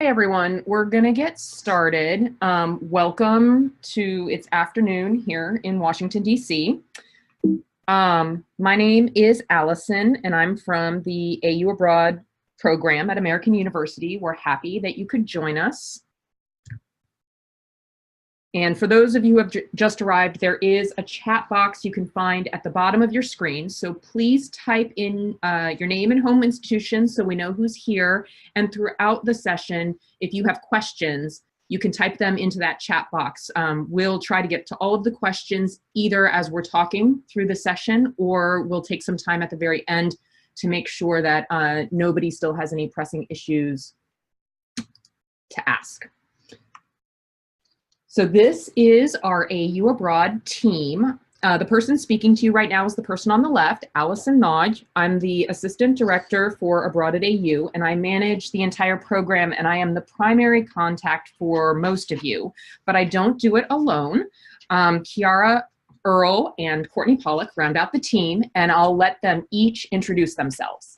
everyone, we're gonna get started. Welcome to it's afternoon here in Washington, D.C. My name is Allison and I'm from the AU Abroad program at American University. We're happy that you could join us. And for those of you who have just arrived, there is a chat box you can find at the bottom of your screen. So please type in your name and home institution so we know who's here. And throughout the session, if you have questions, you can type them into that chat box. We'll try to get to all of the questions either as we're talking through the session, or we'll take some time at the very end to make sure that nobody still has any pressing issues to ask. So this is our AU Abroad team. The person speaking to you right now is the person on the left, Allison Nodge. I'm the Assistant Director for Abroad at AU, and I manage the entire program, and I am the primary contact for most of you, but I don't do it alone. Kiara Earl and Courtney Pollock round out the team, and I'll let them each introduce themselves.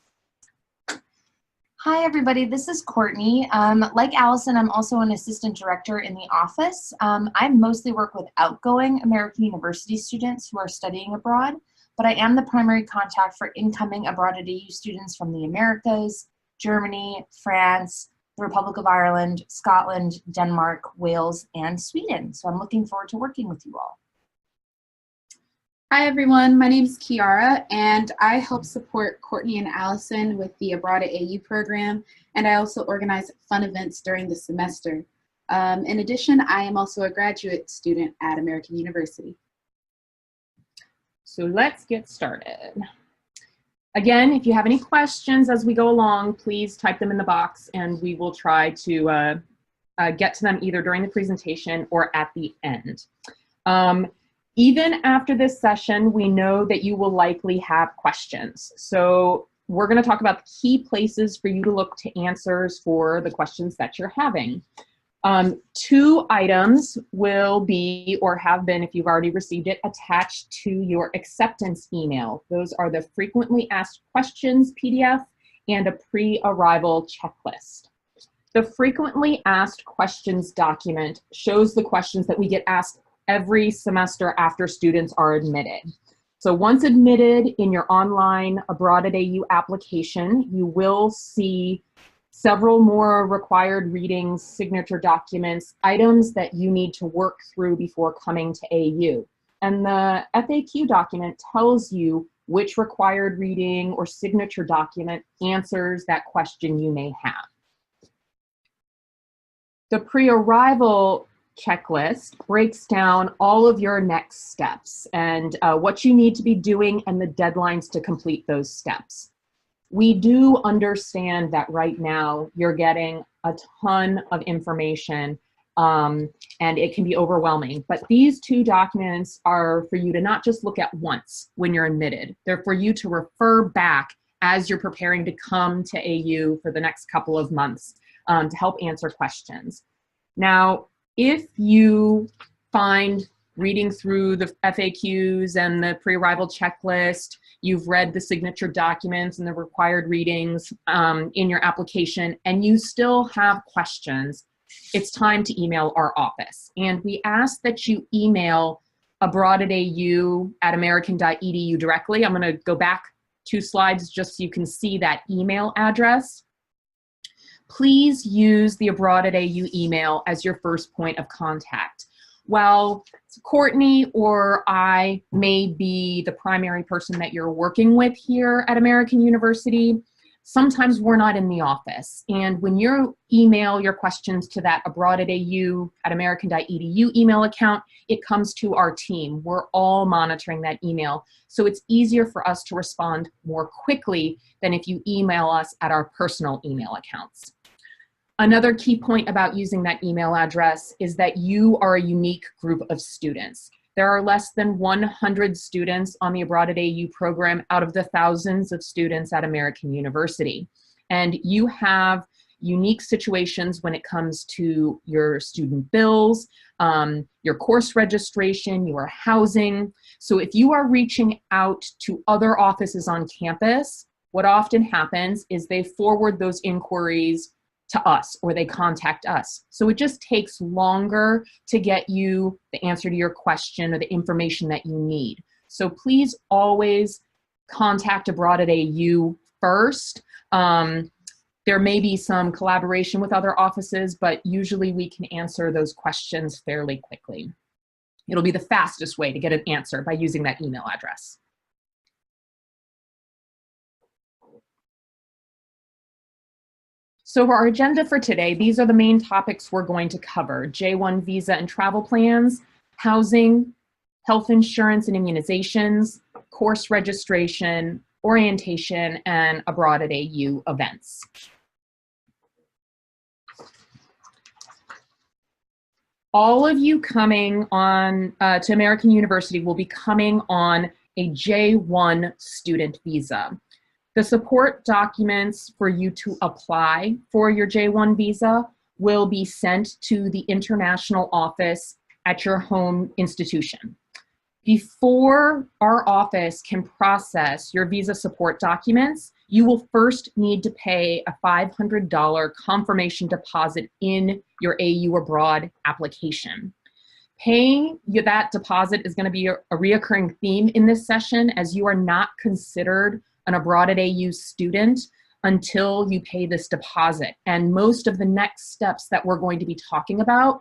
Hi, everybody. This is Courtney. Like Allison, I'm also an assistant director in the office. I mostly work with outgoing American University students who are studying abroad, but I am the primary contact for incoming Abroad at AU students from the Americas, Germany, France, the Republic of Ireland, Scotland, Denmark, Wales, and Sweden. So I'm looking forward to working with you all. Hi everyone, my name is Kiara and I help support Courtney and Allison with the Abroad at AU program, and I also organize fun events during the semester. In addition, I am also a graduate student at American University. So let's get started. Again, if you have any questions as we go along, please type them in the box and we will try to get to them either during the presentation or at the end. Even after this session, we know that you will likely have questions. So we're going to talk about the key places for you to look to answers for the questions that you're having. 2 items will be, or have been if you've already received it, attached to your acceptance email. Those are the frequently asked questions PDF and a pre-arrival checklist. The frequently asked questions document shows the questions that we get asked every semester after students are admitted. So once admitted in your online Abroad at AU application, you will see several more required readings, signature documents, items that you need to work through before coming to AU. And the FAQ document tells you which required reading or signature document answers that question you may have. The pre-arrival checklist breaks down all of your next steps and what you need to be doing and the deadlines to complete those steps. We do understand that right now you're getting a ton of information and it can be overwhelming, but these 2 documents are for you to not just look at once when you're admitted. They're for you to refer back as you're preparing to come to AU for the next couple of months to help answer questions. Now, if you find reading through the FAQs and the pre-arrival checklist, you've read the signature documents and the required readings in your application, and you still have questions, it's time to email our office. And we ask that you email abroadadatau@american.edu directly. I'm going to go back 2 slides just so you can see that email address. Please use the Abroad at AU email as your first point of contact. While Courtney or I may be the primary person that you're working with here at American University, sometimes we're not in the office. And when you email your questions to that abroadadatau@american.edu email account, it comes to our team. We're all monitoring that email. So it's easier for us to respond more quickly than if you email us at our personal email accounts. Another key point about using that email address is that you are a unique group of students. There are less than 100 students on the Abroad at AU program out of the thousands of students at American University. And you have unique situations when it comes to your student bills, your course registration, your housing. So if you are reaching out to other offices on campus, what often happens is they forward those inquiries to us or they contact us. So it just takes longer to get you the answer to your question or the information that you need. So please always contact Abroad at AU first. There may be some collaboration with other offices, but usually we can answer those questions fairly quickly. It'll be the fastest way to get an answer by using that email address. So for our agenda for today, these are the main topics we're going to cover: J1 visa and travel plans, housing, health insurance and immunizations, course registration, orientation, and Abroad at AU events. All of you coming on to American University will be coming on a J1 student visa. The support documents for you to apply for your J1 visa will be sent to the international office at your home institution. Before our office can process your visa support documents, you will first need to pay a $500 confirmation deposit in your AU Abroad application. Paying that deposit is going to be a reoccurring theme in this session, as you are not considered an Abroad at AU student until you pay this deposit. And most of the next steps that we're going to be talking about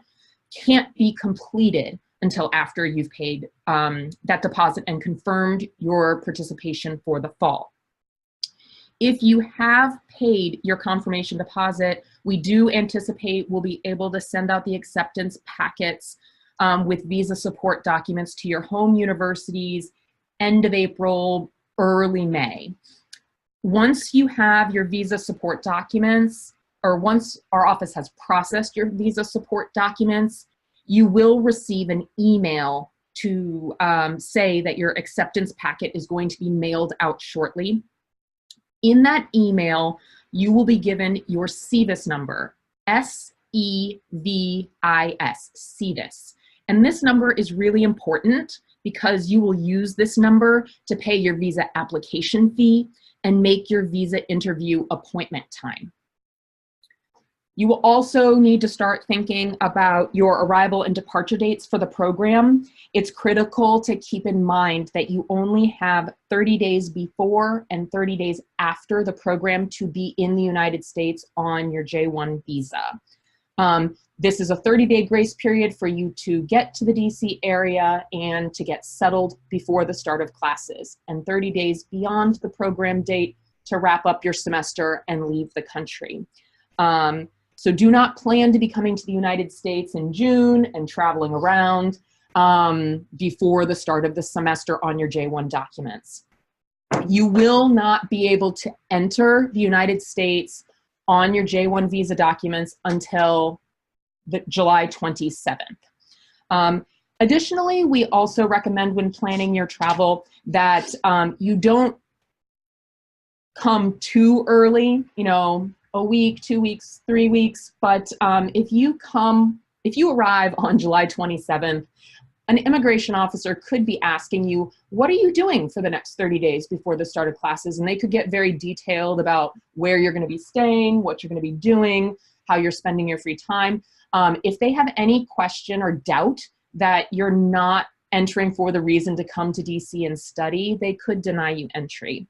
can't be completed until after you've paid that deposit and confirmed your participation for the fall. If you have paid your confirmation deposit, we do anticipate we'll be able to send out the acceptance packets with visa support documents to your home universities end of April, early May. Once you have your visa support documents, or once our office has processed your visa support documents, you will receive an email to say that your acceptance packet is going to be mailed out shortly. In that email, you will be given your SEVIS number, SEVIS, SEVIS. And this number is really important because you will use this number to pay your visa application fee and make your visa interview appointment time. You will also need to start thinking about your arrival and departure dates for the program. It's critical to keep in mind that you only have 30 days before and 30 days after the program to be in the United States on your J1 visa. This is a 30-day grace period for you to get to the DC area and to get settled before the start of classes, and 30 days beyond the program date to wrap up your semester and leave the country. So do not plan to be coming to the United States in June and traveling around before the start of the semester on your J1 documents. You will not be able to enter the United States on your J1 visa documents until July 27th. Additionally, we also recommend when planning your travel that you don't come too early, you know, a week, 2 weeks, 3 weeks, but if you arrive on July 27th, an immigration officer could be asking you, what are you doing for the next 30 days before the start of classes? And they could get very detailed about where you're going to be staying, what you're going to be doing, how you're spending your free time. If they have any question or doubt that you're not entering for the reason to come to DC and study, they could deny you entry.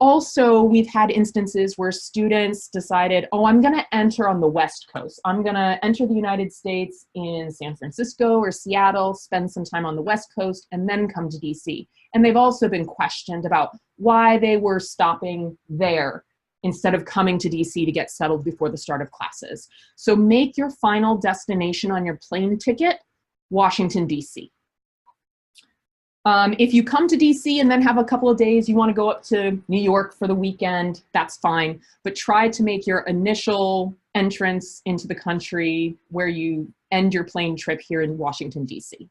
Also, we've had instances where students decided, oh, I'm going to enter on the West Coast. I'm going to enter the United States in San Francisco or Seattle, spend some time on the West Coast, and then come to DC. And they've also been questioned about why they were stopping there instead of coming to DC to get settled before the start of classes. So make your final destination on your plane ticket Washington, DC. If you come to DC and then have a couple of days, you want to go up to New York for the weekend, that's fine. But try to make your initial entrance into the country where you end your plane trip here in Washington, DC.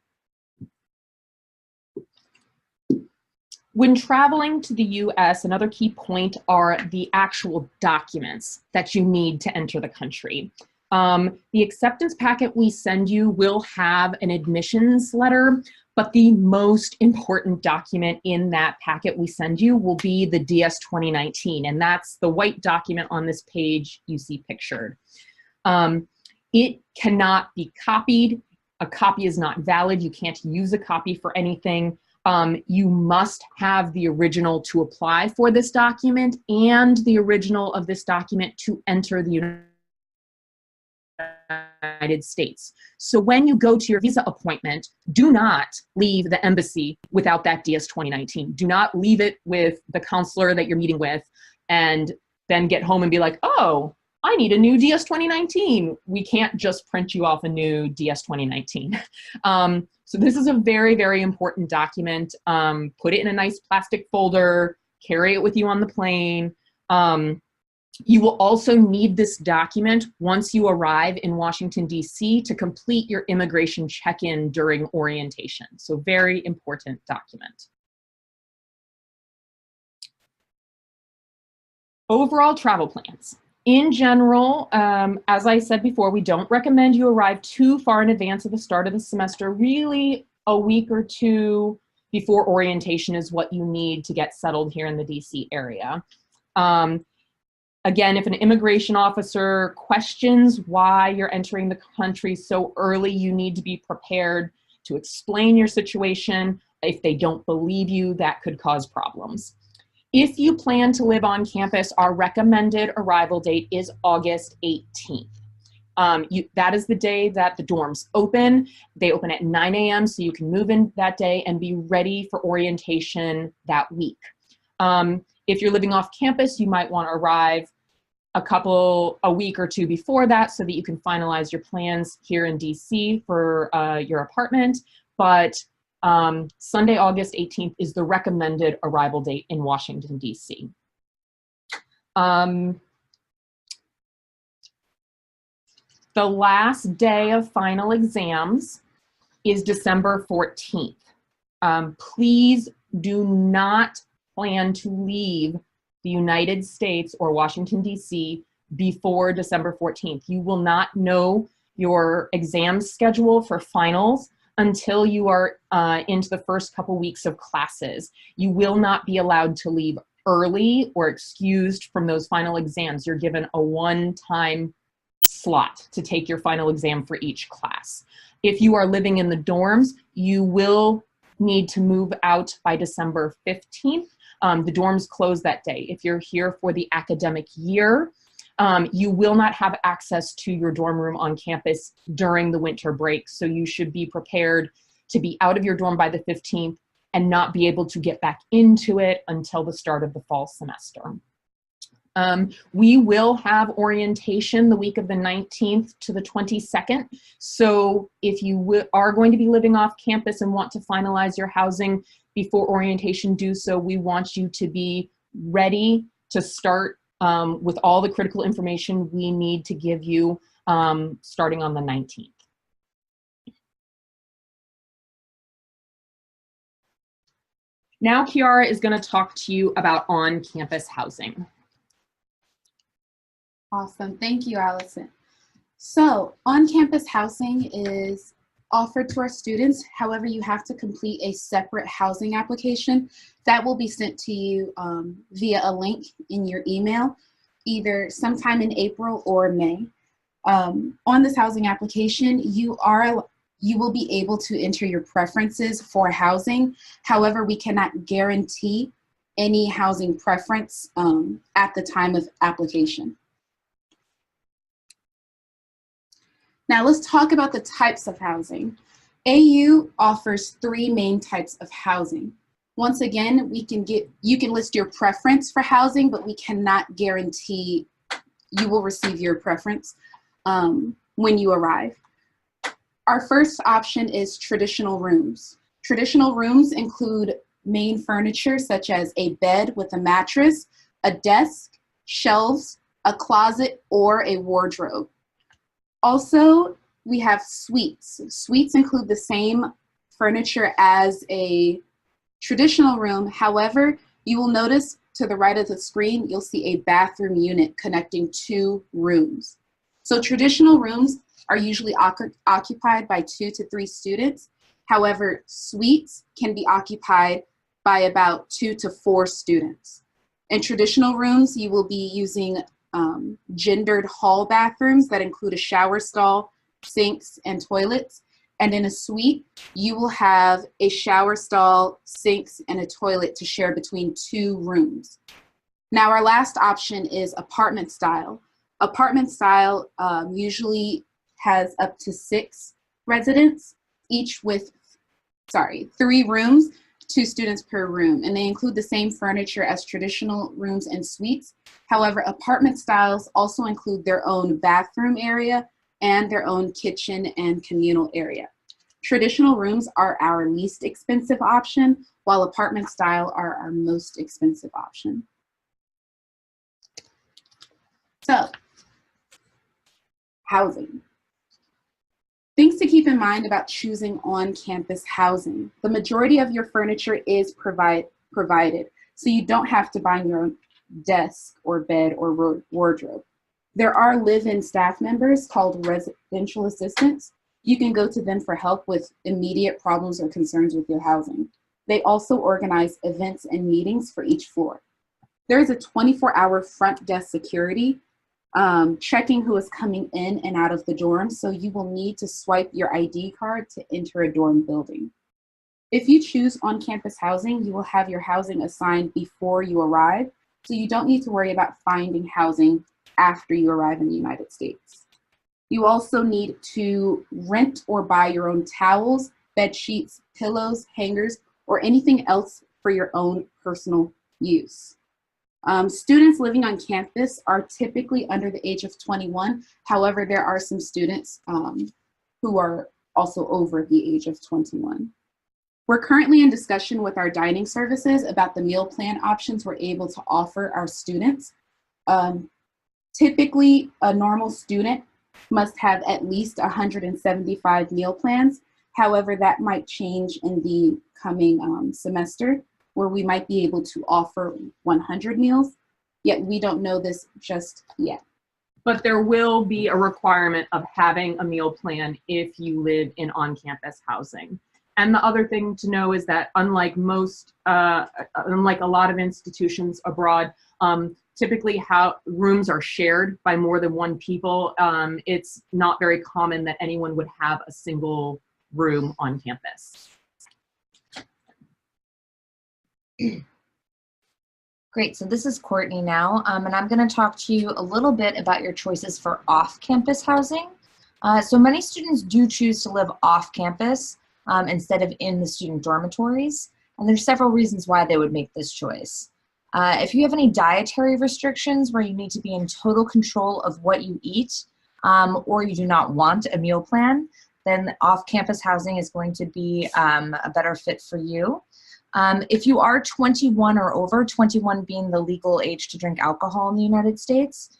When traveling to the US, another key point are the actual documents that you need to enter the country. The acceptance packet we send you will have an admissions letter, But the most important document in that packet we send you will be the DS 2019, and that's the white document on this page you see pictured. It cannot be copied. A copy is not valid. You can't use a copy for anything. You must have the original to apply for this document and the original of this document to enter the United States. So when you go to your visa appointment, do not leave the embassy without that DS 2019. Do not leave it with the counselor that you're meeting with and then get home and be like, oh, I need a new DS 2019. We can't just print you off a new DS 2019. So this is a very, very important document. Put it in a nice plastic folder, carry it with you on the plane. You will also need this document once you arrive in Washington, D.C. to complete your immigration check-in during orientation. So very important document. Overall travel plans. In general, as I said before, we don't recommend you arrive too far in advance of the start of the semester. Really, a week or two before orientation is what you need to get settled here in the DC area. Again, if an immigration officer questions why you're entering the country so early, you need to be prepared to explain your situation. If they don't believe you, that could cause problems. If you plan to live on campus, our recommended arrival date is August 18th. That is the day that the dorms open. They open at 9 a.m. so you can move in that day and be ready for orientation that week. If you're living off campus, you might want to arrive a week or two before that so that you can finalize your plans here in DC for your apartment. But Sunday, August 18th is the recommended arrival date in Washington, DC. The last day of final exams is December 14th. Please do not plan to leave the United States or Washington, D.C. before December 14th. You will not know your exam schedule for finals until you are into the first couple weeks of classes. You will not be allowed to leave early or excused from those final exams. You're given a one-time slot to take your final exam for each class. If you are living in the dorms, you will need to move out by December 15th. The dorms close that day. If you're here for the academic year, you will not have access to your dorm room on campus during the winter break. So you should be prepared to be out of your dorm by the 15th and not be able to get back into it until the start of the fall semester. We will have orientation the week of the 19th to the 22nd. So if you are going to be living off campus and want to finalize your housing before orientation, do so. We want you to be ready to start with all the critical information we need to give you starting on the 19th. Now Kiara is going to talk to you about on-campus housing. Awesome. Thank you, Allison. So on-campus housing is offered to our students. However, you have to complete a separate housing application that will be sent to you via a link in your email, either sometime in April or May. On this housing application, you will be able to enter your preferences for housing. However, we cannot guarantee any housing preference at the time of application. Now let's talk about the types of housing. AU offers 3 main types of housing. Once again, you can list your preference for housing, but we cannot guarantee you will receive your preference when you arrive. Our first option is traditional rooms. Traditional rooms include main furniture such as a bed with a mattress, a desk, shelves, a closet, or a wardrobe. Also, we have suites. Suites include the same furniture as a traditional room. However, you will notice to the right of the screen, you'll see a bathroom unit connecting 2 rooms. So traditional rooms are usually occupied by 2 to 3 students. However, suites can be occupied by about 2 to 4 students. In traditional rooms, you will be using gendered hall bathrooms that include a shower stall, sinks, and toilets. And in a suite, you will have a shower stall, sinks, and a toilet to share between 2 rooms. Now, our last option is apartment style. Apartment style usually has up to 6 residents, each with, 3 rooms, 2 students per room, and they include the same furniture as traditional rooms and suites. However, apartment styles also include their own bathroom area and their own kitchen and communal area. Traditional rooms are our least expensive option, while apartment style are our most expensive option. So, housing. Things to keep in mind about choosing on-campus housing. The majority of your furniture is provided, so you don't have to buy your own desk or bed or wardrobe. There are live-in staff members called residential assistants. You can go to them for help with immediate problems or concerns with your housing. They also organize events and meetings for each floor. There is a 24-hour front desk security checking who is coming in and out of the dorm, so you will need to swipe your ID card to enter a dorm building. If you choose on-campus housing, you will have your housing assigned before you arrive, so you don't need to worry about finding housing after you arrive in the United States. You also need to rent or buy your own towels, bed sheets, pillows, hangers, or anything else for your own personal use. Students living on campus are typically under the age of 21. However, there are some students who are also over the age of 21. We're currently in discussion with our dining services about the meal plan options we're able to offer our students. Typically, a normal student must have at least 175 meal plans. However, that might change in the coming semester, where we might be able to offer 100 meals, yet we don't know this just yet. But there will be a requirement of having a meal plan if you live in on-campus housing. And the other thing to know is that unlike unlike a lot of institutions abroad, typically how rooms are shared by more than 1 people. It's not very common that anyone would have a single room on campus. Great, so this is Courtney now, and I'm going to talk to you a little bit about your choices for off-campus housing. So many students do choose to live off-campus instead of in the student dormitories, and there's several reasons why they would make this choice. If you have any dietary restrictions where you need to be in total control of what you eat, or you do not want a meal plan, then off-campus housing is going to be a better fit for you. If you are 21 or over, 21 being the legal age to drink alcohol in the United States,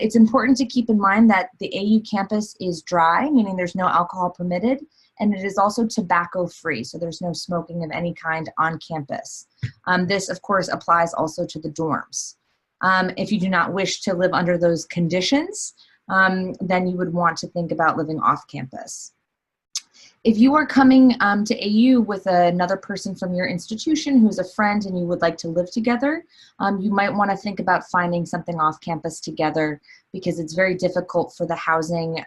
it's important to keep in mind that the AU campus is dry, meaning there's no alcohol permitted, and it is also tobacco-free, so there's no smoking of any kind on campus. This, of course, applies also to the dorms. If you do not wish to live under those conditions, then you would want to think about living off campus. If you are coming to AU with another person from your institution who's a friend and you would like to live together, you might want to think about finding something off campus together, because it's very difficult for the housing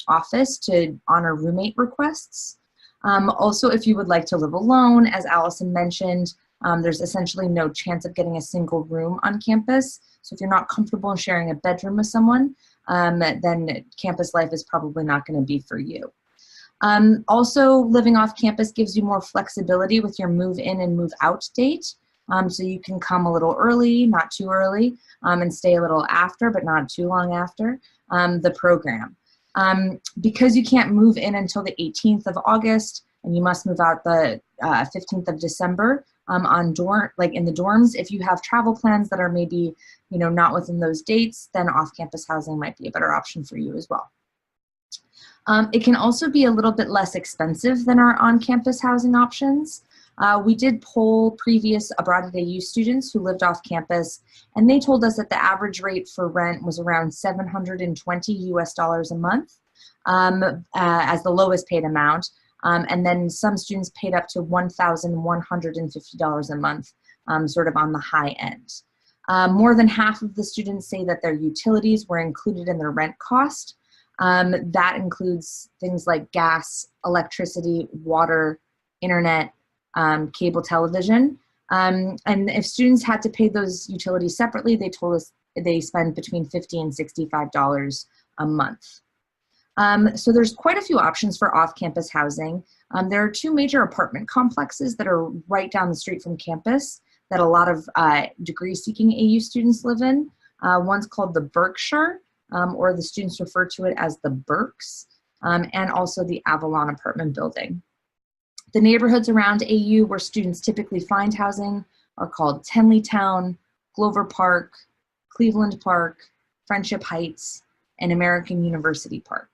office to honor roommate requests. Also, if you would like to live alone, as Allison mentioned, there's essentially no chance of getting a single room on campus. So if you're not comfortable in sharing a bedroom with someone, then campus life is probably not going to be for you. Also, living off campus gives you more flexibility with your move in and move out date. So you can come a little early, not too early, and stay a little after, but not too long after the program. Because you can't move in until the 18th of August, and you must move out the 15th of December in the dorms, if you have travel plans that are maybe, not within those dates, then off-campus housing might be a better option for you as well. It can also be a little bit less expensive than our on-campus housing options. We did poll previous Abroad at AU students who lived off campus, and they told us that the average rate for rent was around $720 US a month as the lowest paid amount. And then some students paid up to $1,150 a month, sort of on the high end. More than half of the students say that their utilities were included in their rent cost. That includes things like gas, electricity, water, internet, cable television. And if students had to pay those utilities separately, they told us they spend between $50 and $65 a month. So there's quite a few options for off-campus housing. There are two major apartment complexes that are right down the street from campus that a lot of degree-seeking AU students live in. One's called the Berkshire, or the students refer to it as the Berks, and also the Avalon apartment building. The neighborhoods around AU where students typically find housing are called Tenleytown, Glover Park, Cleveland Park, Friendship Heights, and American University Park.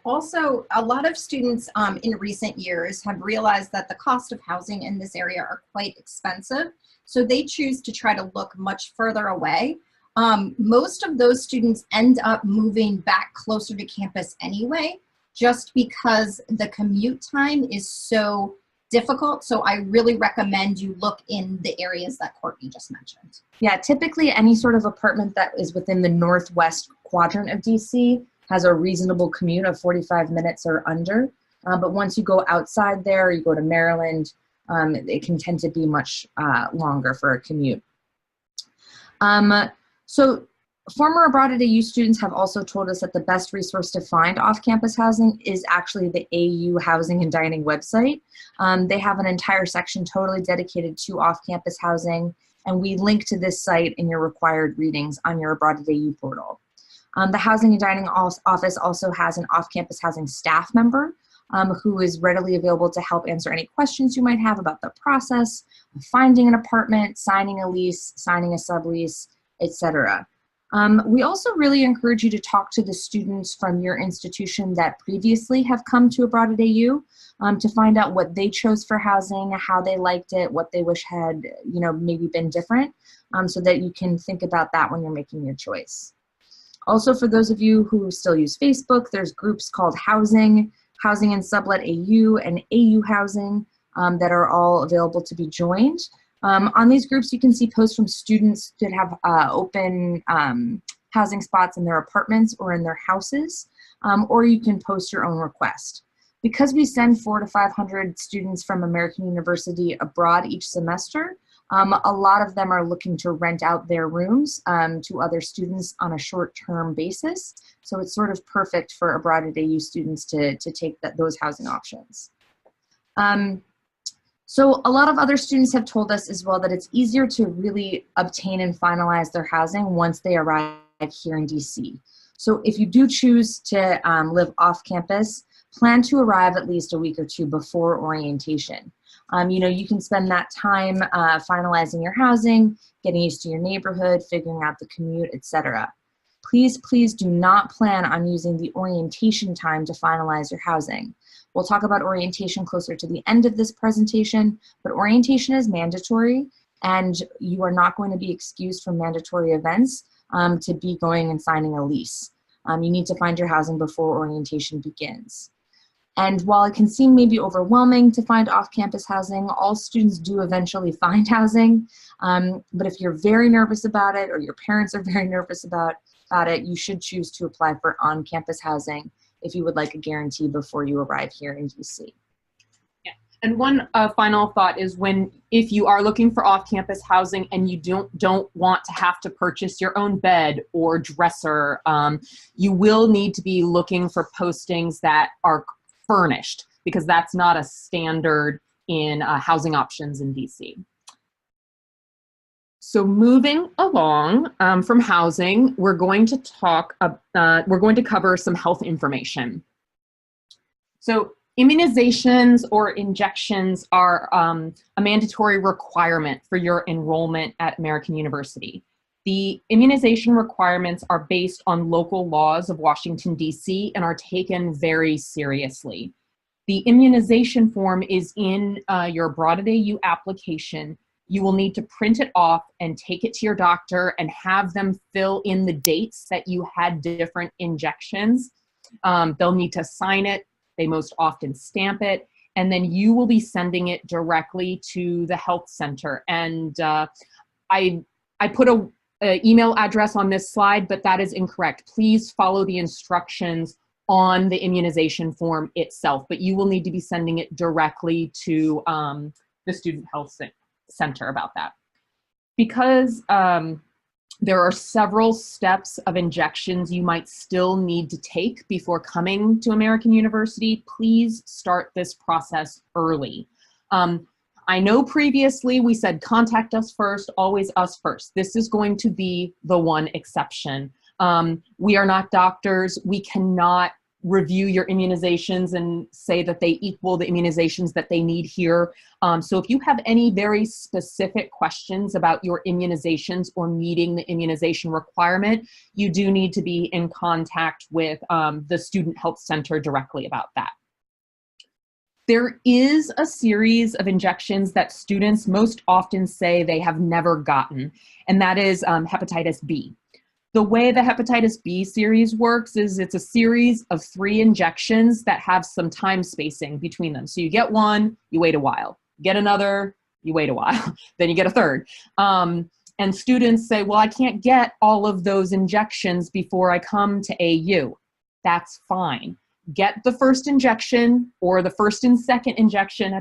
Also, a lot of students in recent years have realized that the cost of housing in this area are quite expensive, so they choose to try to look much further away. Most of those students end up moving back closer to campus anyway, just because the commute time is so difficult. So I really recommend you look in the areas that Courtney just mentioned. Yeah, typically any sort of apartment that is within the northwest quadrant of DC has a reasonable commute of 45 minutes or under. But once you go outside there, you go to Maryland, it can tend to be much longer for a commute. So former Abroad at AU students have also told us that the best resource to find off-campus housing is actually the AU Housing and Dining website. They have an entire section totally dedicated to off-campus housing, and we link to this site in your required readings on your Abroad at AU portal. The Housing and Dining office also has an off-campus housing staff member who is readily available to help answer any questions you might have about the process of finding an apartment, signing a lease, signing a sublease, etc. We also really encourage you to talk to the students from your institution that previously have come to Abroad at AU to find out what they chose for housing, how they liked it, what they wish had, maybe been different, so that you can think about that when you're making your choice. Also, for those of you who still use Facebook, there's groups called Housing and Sublet AU, and AU Housing that are all available to be joined. On these groups, you can see posts from students that have open housing spots in their apartments or in their houses, or you can post your own request. Because we send 400 to 500 students from American University abroad each semester, a lot of them are looking to rent out their rooms to other students on a short-term basis. So it's sort of perfect for Abroad at AU students to take those housing options. So a lot of other students have told us as well that it's easier to really obtain and finalize their housing once they arrive here in DC. So if you do choose to live off campus, plan to arrive at least a week or two before orientation. You can spend that time finalizing your housing, getting used to your neighborhood, figuring out the commute, etc. Please do not plan on using the orientation time to finalize your housing. We'll talk about orientation closer to the end of this presentation, but orientation is mandatory, and you are not going to be excused from mandatory events to be going and signing a lease. You need to find your housing before orientation begins. And while it can seem maybe overwhelming to find off-campus housing, all students do eventually find housing. But if you're very nervous about it, or your parents are very nervous about it, you should choose to apply for on-campus housing if you would like a guarantee before you arrive here in DC. Yeah. And one final thought is if you are looking for off-campus housing and you don't want to have to purchase your own bed or dresser, you will need to be looking for postings that are furnished, because that's not a standard in housing options in DC. So moving along from housing, we're going to cover some health information. So immunizations or injections are a mandatory requirement for your enrollment at American University. The immunization requirements are based on local laws of Washington, D.C. and are taken very seriously. The immunization form is in your Abroad at AU application. You will need to print it off and take it to your doctor and have them fill in the dates that you had different injections. They'll need to sign it. They most often stamp it, and then you will be sending it directly to the health center. And I put a email address on this slide, but that is incorrect. Please follow the instructions on the immunization form itself, but you will need to be sending it directly to the Student Health Center about that. Because there are several steps of injections you might still need to take before coming to American University, please start this process early. I know previously we said contact us first, always us first. This is going to be the one exception. We are not doctors. We cannot review your immunizations and say that they equal the immunizations that they need here. So if you have any very specific questions about your immunizations or meeting the immunization requirement, you do need to be in contact with the Student Health Center directly about that. There is a series of injections that students most often say they have never gotten, and that is hepatitis B. The way the hepatitis B series works is it's a series of 3 injections that have some time spacing between them. So you get one, you wait a while. Get another, you wait a while. Then you get a third. And students say, well, I can't get all of those injections before I come to AU. That's fine. Get the first injection or the first and second injection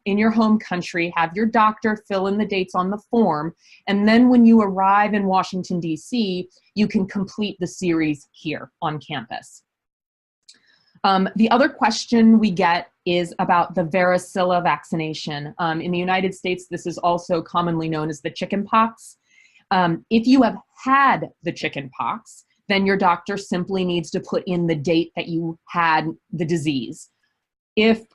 in your home country, have your doctor fill in the dates on the form, and then when you arrive in Washington, D.C., you can complete the series here on campus. The other question we get is about the varicella vaccination. In the United States, this is also commonly known as the chicken pox. If you have had the chicken pox, then your doctor simply needs to put in the date that you had the disease. If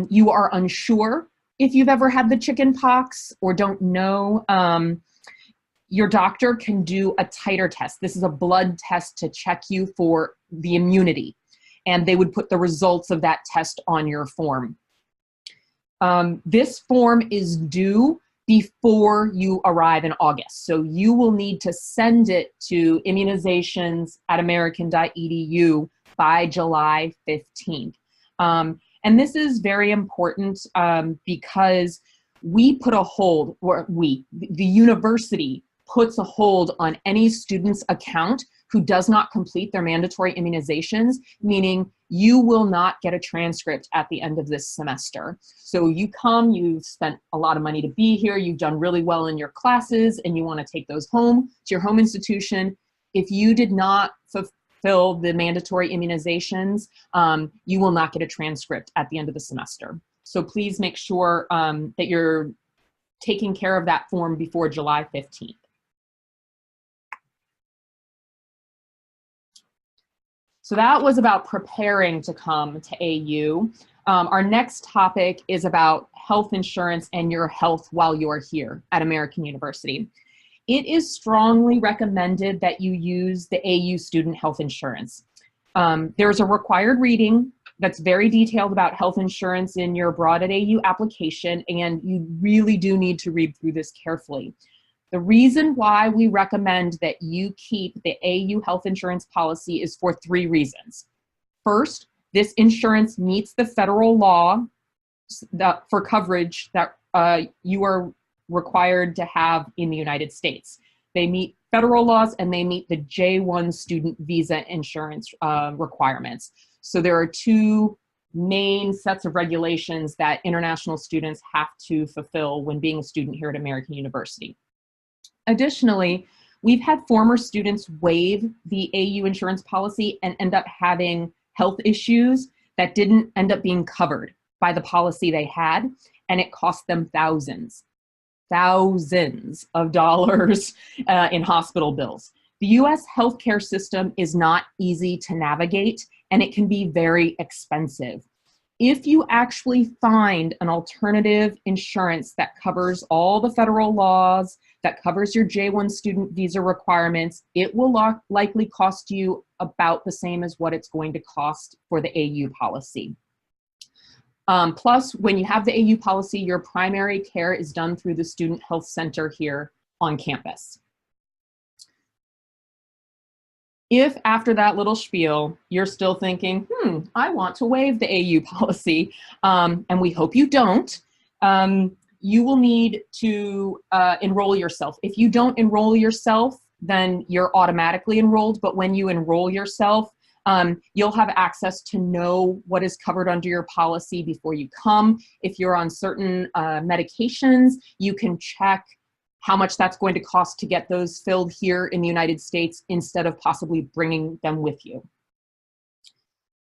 you are unsure if you've ever had the chicken pox or don't know, your doctor can do a titer test. This is a blood test to check you for the immunity, and they would put the results of that test on your form. This form is due before you arrive in August. So you will need to send it to immunizations@american.edu by July 15th. And this is very important because we put a hold, or the university puts a hold on any student's account who does not complete their mandatory immunizations, meaning you will not get a transcript at the end of this semester. So you come, you've spent a lot of money to be here, you've done really well in your classes, and you want to take those home to your home institution. If you did not fulfill the mandatory immunizations, you will not get a transcript at the end of the semester. So please make sure that you're taking care of that form before July 15th. So that was about preparing to come to AU. Our next topic is about health insurance and your health while you're here at American University. It is strongly recommended that you use the AU student health insurance. There's a required reading that's very detailed about health insurance in your Abroad at AU application, and you really do need to read through this carefully. The reason why we recommend that you keep the AU health insurance policy is for 3 reasons. First, this insurance meets the federal law for coverage that you are required to have in the United States. They meet federal laws and they meet the J-1 student visa insurance requirements. So there are 2 main sets of regulations that international students have to fulfill when being a student here at American University. Additionally, we've had former students waive the AU insurance policy and end up having health issues that didn't end up being covered by the policy they had, and it cost them thousands of dollars in hospital bills. The US healthcare system is not easy to navigate, and it can be very expensive. If you actually find an alternative insurance that covers all the federal laws, that covers your J-1 student visa requirements, it will likely cost you about the same as what it's going to cost for the AU policy. Plus, when you have the AU policy, your primary care is done through the Student Health Center here on campus. If after that little spiel, you're still thinking, I want to waive the AU policy, and we hope you don't, you will need to enroll yourself. If you don't enroll yourself, then you're automatically enrolled. But when you enroll yourself, you'll have access to know what is covered under your policy before you come. If you're on certain medications, you can check how much that's going to cost to get those filled here in the United States instead of possibly bringing them with you.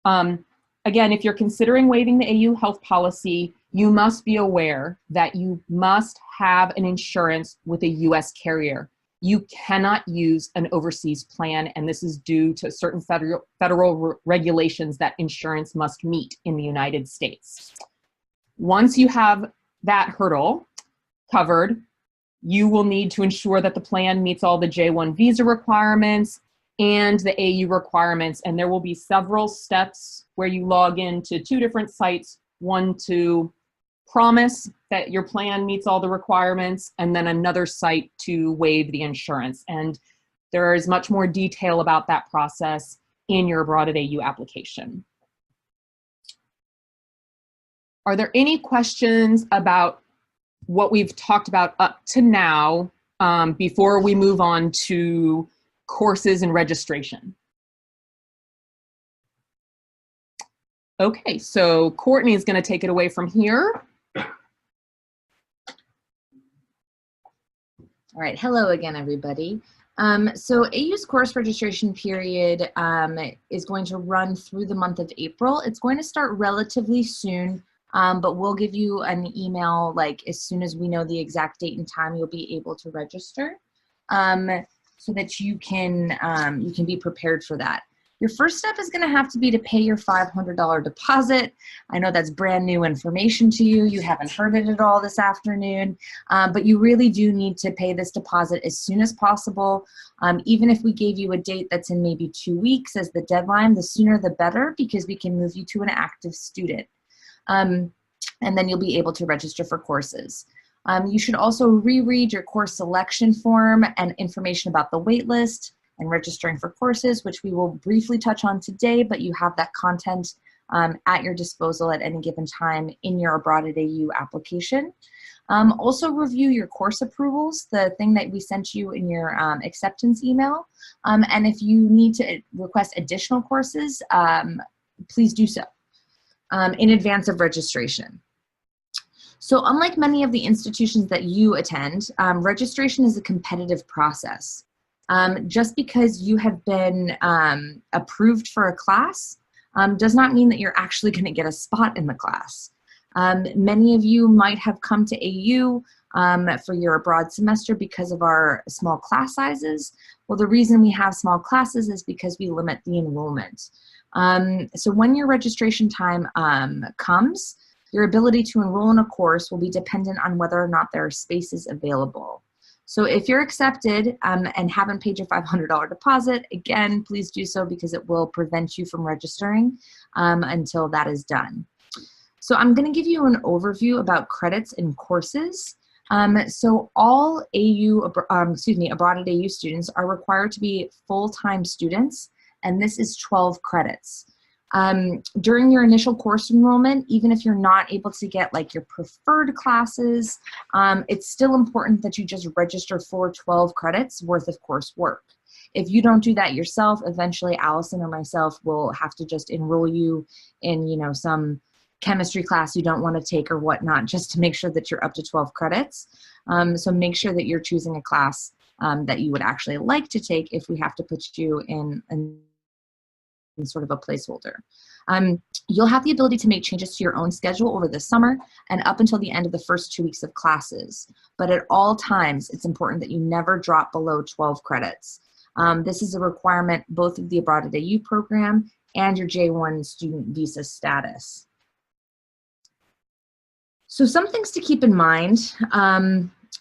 Again, if you're considering waiving the AU health policy, you must be aware that you must have an insurance with a US carrier. You cannot use an overseas plan, and this is due to certain federal regulations that insurance must meet in the United States. Once you have that hurdle covered, you will need to ensure that the plan meets all the J1 visa requirements and the AU requirements, and there will be several steps where you log into 2 different sites, one to promise that your plan meets all the requirements, and then another site to waive the insurance. And there is much more detail about that process in your Abroad at AU application. Are there any questions about what we've talked about up to now before we move on to courses and registration? Okay, so Courtney is going to take it away from here. All right, hello again, everybody. So AU's course registration period is going to run through the month of April. It's going to start relatively soon, but we'll give you an email like as soon as we know the exact date and time you'll be able to register, so that you can be prepared for that. Your first step is going to have to be to pay your $500 deposit. I know that's brand new information to you. You haven't heard it at all this afternoon, but you really do need to pay this deposit as soon as possible. Even if we gave you a date that's in maybe 2 weeks as the deadline, the sooner the better, because we can move you to an active student. And then you'll be able to register for courses. You should also reread your course selection form and information about the waitlist and registering for courses, which we will briefly touch on today, but you have that content at your disposal at any given time in your Abroad at AU application. Also review your course approvals, the thing that we sent you in your acceptance email. And if you need to request additional courses, please do so in advance of registration. So unlike many of the institutions that you attend, registration is a competitive process. Just because you have been approved for a class does not mean that you're actually going to get a spot in the class. Many of you might have come to AU for your abroad semester because of our small class sizes. Well, the reason we have small classes is because we limit the enrollment. So when your registration time comes, your ability to enroll in a course will be dependent on whether or not there are spaces available. So if you're accepted and haven't paid your $500 deposit, again, please do so because it will prevent you from registering until that is done. So I'm going to give you an overview about credits and courses. So all Abroad at AU students are required to be full-time students, and this is 12 credits. During your initial course enrollment, even if you're not able to get like your preferred classes, it's still important that you just register for 12 credits worth of coursework. If you don't do that yourself, eventually Allison or myself will have to just enroll you in, some chemistry class you don't want to take or whatnot, just to make sure that you're up to 12 credits. So make sure that you're choosing a class that you would actually like to take if we have to put you in sort of a placeholder. You'll have the ability to make changes to your own schedule over the summer and up until the end of the first 2 weeks of classes. But at all times, it's important that you never drop below 12 credits. This is a requirement both of the Abroad at AU program and your J1 student visa status. So some things to keep in mind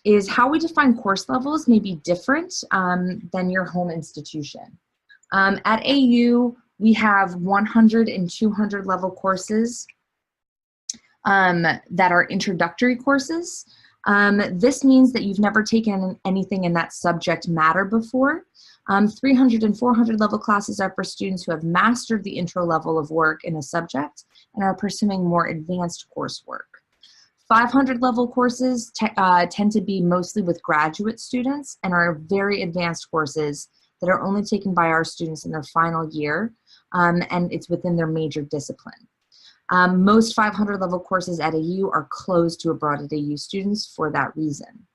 is how we define course levels may be different than your home institution. At AU, we have 100 and 200 level courses that are introductory courses. This means that you've never taken anything in that subject matter before. 300 and 400 level classes are for students who have mastered the intro level of work in a subject and are pursuing more advanced coursework. 500 level courses tend to be mostly with graduate students and are very advanced courses that are only taken by our students in their final year, and it's within their major discipline. Most 500 level courses at AU are closed to abroad at AU students for that reason.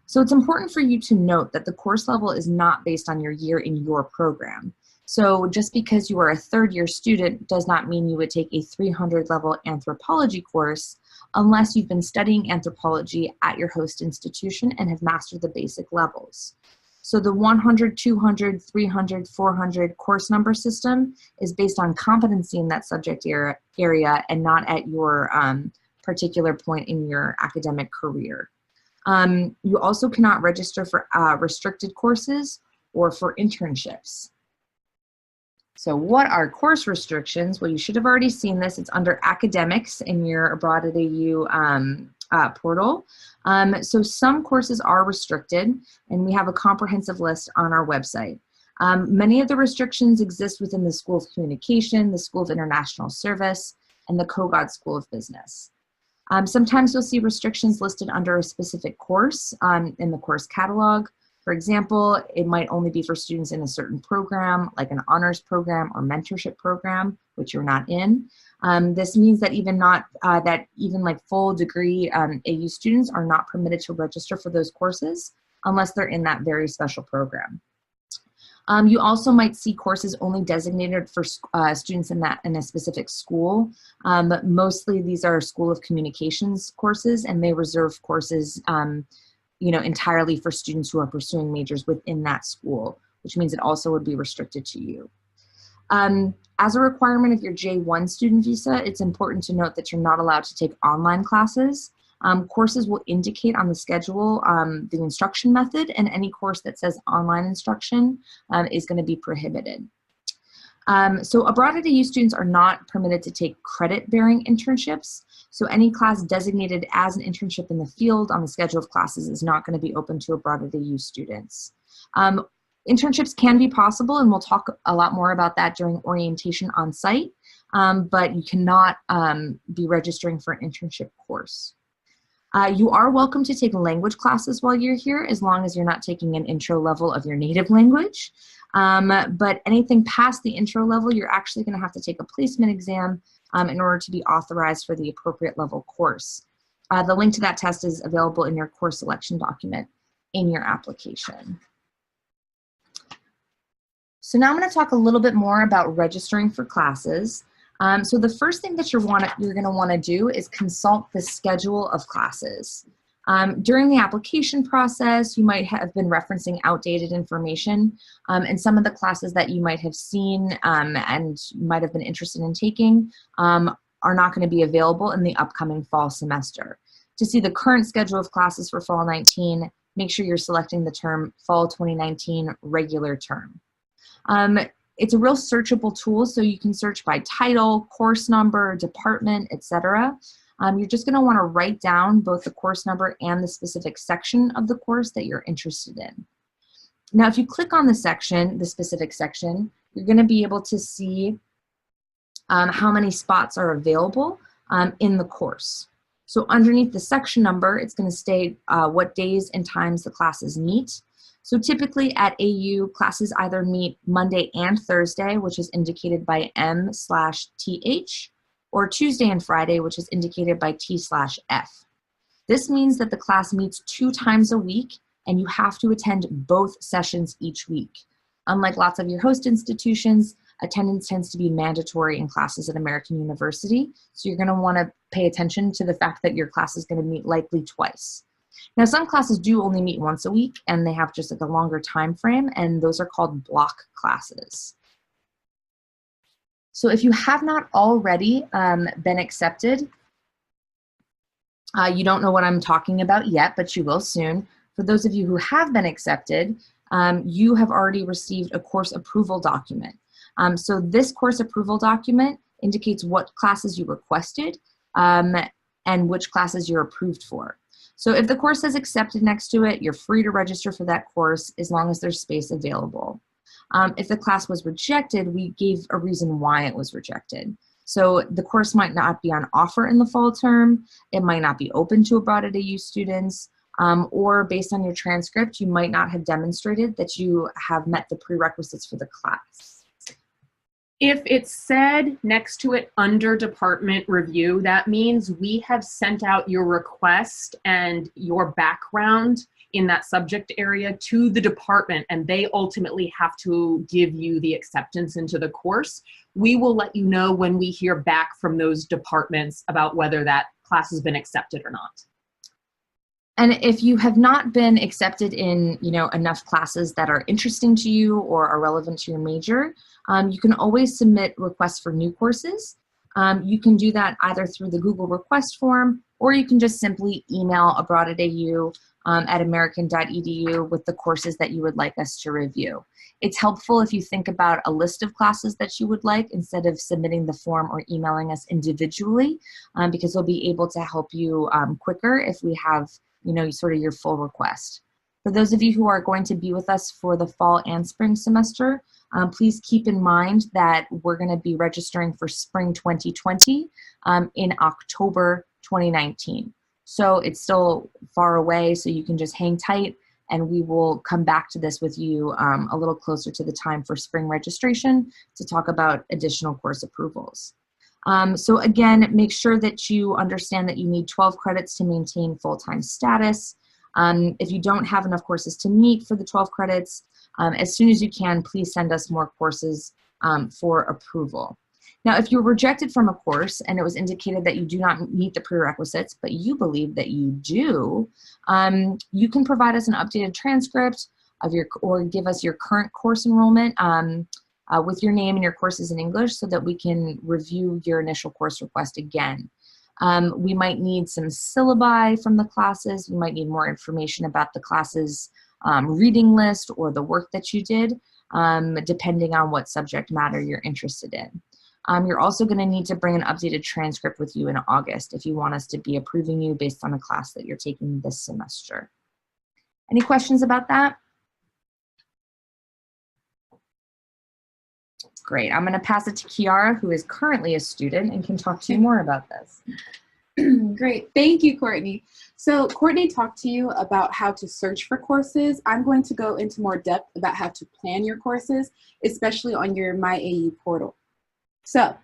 So it's important for you to note that the course level is not based on your year in your program. So just because you are a third-year student does not mean you would take a 300 level anthropology course unless you've been studying anthropology at your host institution and have mastered the basic levels. So the 100, 200, 300, 400 course number system is based on competency in that subject area and not at your particular point in your academic career. You also cannot register for restricted courses or for internships. So what are course restrictions? Well, you should have already seen this. It's under academics in your Abroad at AU portal. So some courses are restricted, and we have a comprehensive list on our website. Many of the restrictions exist within the School of Communication, the School of International Service, and the Kogod School of Business. Sometimes you'll see restrictions listed under a specific course in the course catalog. For example, it might only be for students in a certain program, like an honors program or mentorship program, which you're not in. This means that even like full degree AU students are not permitted to register for those courses unless they're in that very special program. You also might see courses only designated for students in a specific school. But mostly these are School of Communications courses, and they reserve courses entirely for students who are pursuing majors within that school, which means it also would be restricted to you. As a requirement of your J1 student visa, it's important to note that you're not allowed to take online classes. Courses will indicate on the schedule the instruction method, and any course that says online instruction is going to be prohibited. So Abroad at AU students are not permitted to take credit-bearing internships. So any class designated as an internship in the field on the schedule of classes is not going to be open to Abroad at AU students. Internships can be possible, and we'll talk a lot more about that during orientation on site, but you cannot be registering for an internship course. You are welcome to take language classes while you're here, as long as you're not taking an intro level of your native language. But anything past the intro level, you're actually going to have to take a placement exam in order to be authorized for the appropriate level course. The link to that test is available in your course selection document in your application. So now I'm going to talk a little bit more about registering for classes. So the first thing that you're going to want to do is consult the schedule of classes. During the application process, you might have been referencing outdated information, and some of the classes that you might have seen and might have been interested in taking are not going to be available in the upcoming fall semester. To see the current schedule of classes for fall 19, make sure you're selecting the term fall 2019 regular term. It's a real searchable tool, so you can search by title, course number, department, etc. You're just going to want to write down both the course number and the specific section of the course that you're interested in. Now, if you click on the specific section, you're going to be able to see how many spots are available in the course. So underneath the section number, it's going to state what days and times the classes meet. So typically at AU, classes either meet Monday and Thursday, which is indicated by M/TH, or Tuesday and Friday, which is indicated by T/F. This means that the class meets 2 times a week, and you have to attend both sessions each week. Unlike lots of your host institutions, attendance tends to be mandatory in classes at American University, so you're going to want to pay attention to the fact that your class is going to meet likely twice. Now, some classes do only meet once a week, and they have just like a longer time frame, and those are called block classes. So if you have not already been accepted, you don't know what I'm talking about yet, but you will soon. For those of you who have been accepted, you have already received a course approval document. So this course approval document indicates what classes you requested and which classes you're approved for. So if the course says accepted next to it, you're free to register for that course as long as there's space available. If the class was rejected, we gave a reason why it was rejected. So the course might not be on offer in the fall term, it might not be open to abroad at AU students, or based on your transcript, you might not have demonstrated that you have met the prerequisites for the class. If it's said next to it under department review, that means we have sent out your request and your background in that subject area to the department, and they ultimately have to give you the acceptance into the course. We will let you know when we hear back from those departments about whether that class has been accepted or not. And if you have not been accepted in, enough classes that are interesting to you or are relevant to your major, you can always submit requests for new courses. You can do that either through the Google request form, or you can just simply email abroad@AU at american.edu with the courses that you would like us to review. It's helpful if you think about a list of classes that you would like instead of submitting the form or emailing us individually, because we'll be able to help you quicker if we have sort of your full request. For those of you who are going to be with us for the fall and spring semester, please keep in mind that we're going to be registering for spring 2020 in October 2019. So it's still far away, so you can just hang tight, and we will come back to this with you a little closer to the time for spring registration to talk about additional course approvals. So again, make sure that you understand that you need 12 credits to maintain full-time status. If you don't have enough courses to meet for the 12 credits, as soon as you can, please send us more courses for approval. Now, if you're rejected from a course and it was indicated that you do not meet the prerequisites, but you believe that you do, you can provide us an updated transcript of or give us your current course enrollment with your name and your courses in English so that we can review your initial course request again. We might need some syllabi from the classes. We might need more information about the classes reading list or the work that you did, depending on what subject matter you're interested in. You're also going to need to bring an updated transcript with you in August if you want us to be approving you based on a class that you're taking this semester. Any questions about that? Great. I'm going to pass it to Kiara, who is currently a student and can talk to you more about this. Great. Thank you, Courtney. So Courtney talked to you about how to search for courses. I'm going to go into more depth about how to plan your courses, especially on your MyAU portal. So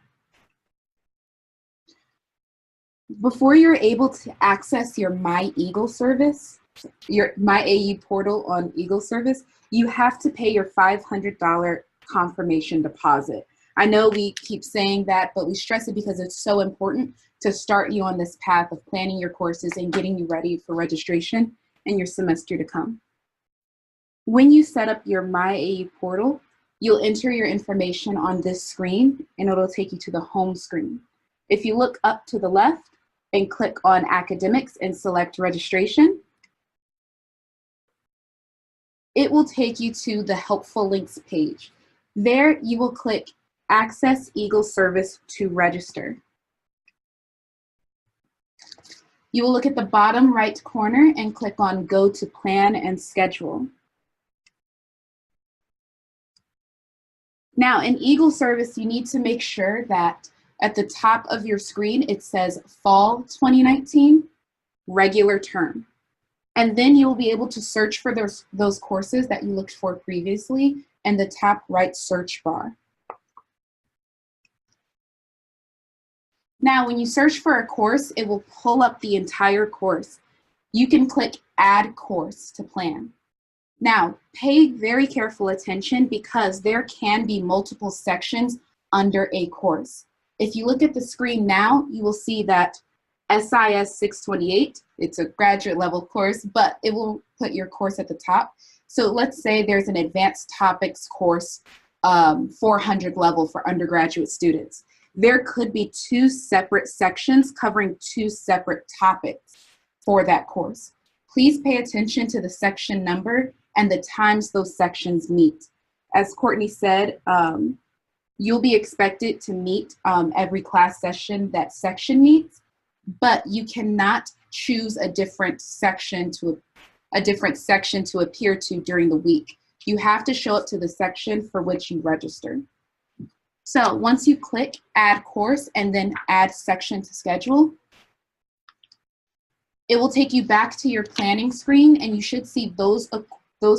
before you're able to access your MyEagle service, your MyAU portal on Eagle service, you have to pay your $500 confirmation deposit. I know we keep saying that, but we stress it because it's so important to start you on this path of planning your courses and getting you ready for registration and your semester to come. When you set up your MyAU portal, you'll enter your information on this screen and it'll take you to the home screen. If you look up to the left and click on academics and select registration, it will take you to the helpful links page. There you will click Access Eagle Service to register. You will look at the bottom right corner and click on Go to Plan and Schedule. Now in Eagle Service, you need to make sure that at the top of your screen, it says Fall 2019, Regular Term. And then you'll be able to search for those courses that you looked for previously in the top right search bar. Now, when you search for a course, it will pull up the entire course. You can click Add Course to Plan. Now, pay very careful attention because there can be multiple sections under a course. If you look at the screen now, you will see that SIS 628, it's a graduate level course, but it will put your course at the top. So let's say there's an advanced topics course, 400 level for undergraduate students. There could be two separate sections covering two separate topics for that course. Please pay attention to the section number and the times those sections meet. As Courtney said, you'll be expected to meet every class session that section meets, but you cannot choose a different section to appear to during the week. you have to show up to the section for which you registered. So once you click Add Course and then Add Section to Schedule, it will take you back to your planning screen, and you should see those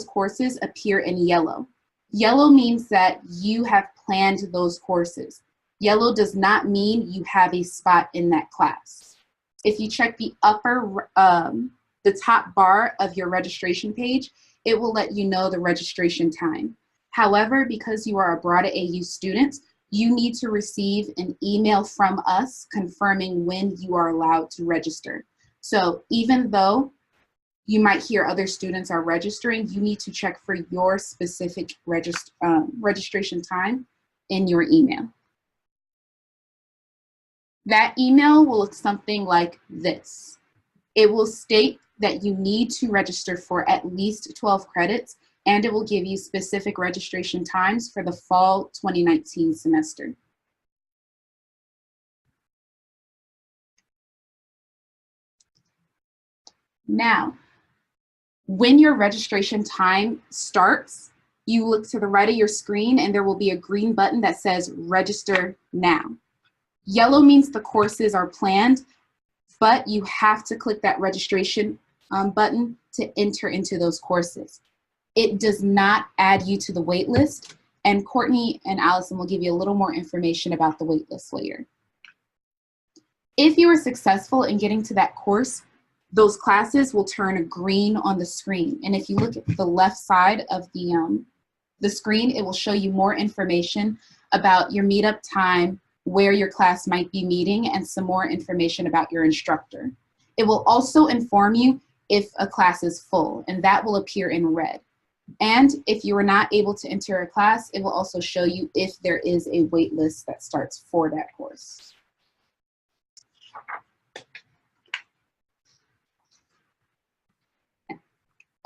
courses appear in yellow. Yellow means that you have planned those courses. Yellow does not mean you have a spot in that class. If you check the the top bar of your registration page, it will let you know the registration time. However, because you are a Broada AU student, you need to receive an email from us confirming when you are allowed to register. So even though you might hear other students are registering, you need to check for your specific registration time in your email. That email will look something like this. It will state that you need to register for at least 12 credits, and it will give you specific registration times for the fall 2019 semester. Now, when your registration time starts, you look to the right of your screen and there will be a green button that says Register Now. Yellow means the courses are planned, but you have to click that registration button to enter into those courses. It does not add you to the wait list, and Courtney and Allison will give you a little more information about the wait list later. If you are successful in getting to that course, those classes will turn green on the screen. And if you look at the left side of the screen, it will show you more information about your meetup time, where your class might be meeting, and some more information about your instructor. It will also inform you if a class is full, and that will appear in red. And if you are not able to enter a class, it will also show you if there is a wait list that starts for that course.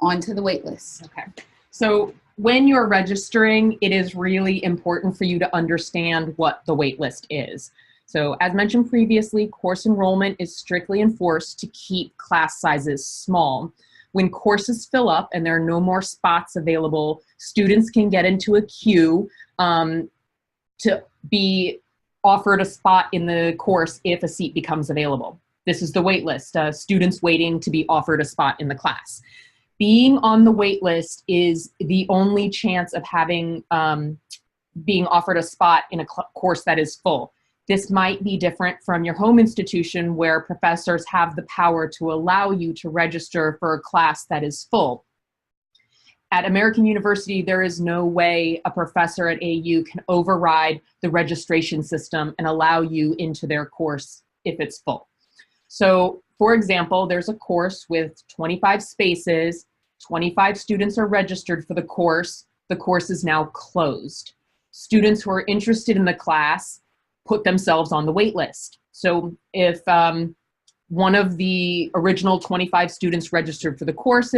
On to the wait list. Okay. So when you're registering, it is really important for you to understand what the wait list is. So as mentioned previously, course enrollment is strictly enforced to keep class sizes small. When courses fill up and there are no more spots available, students can get into a queue to be offered a spot in the course if a seat becomes available. This is the wait list, students waiting to be offered a spot in the class. Being on the wait list is the only chance of having being offered a spot in a course that is full. This might be different from your home institution where professors have the power to allow you to register for a class that is full. At American University, there is no way a professor at AU can override the registration system and allow you into their course if it's full. So, for example, there's a course with 25 spaces, 25 students are registered for the course is now closed. Students who are interested in the class put themselves on the wait list. So if one of the original 25 students registered for the course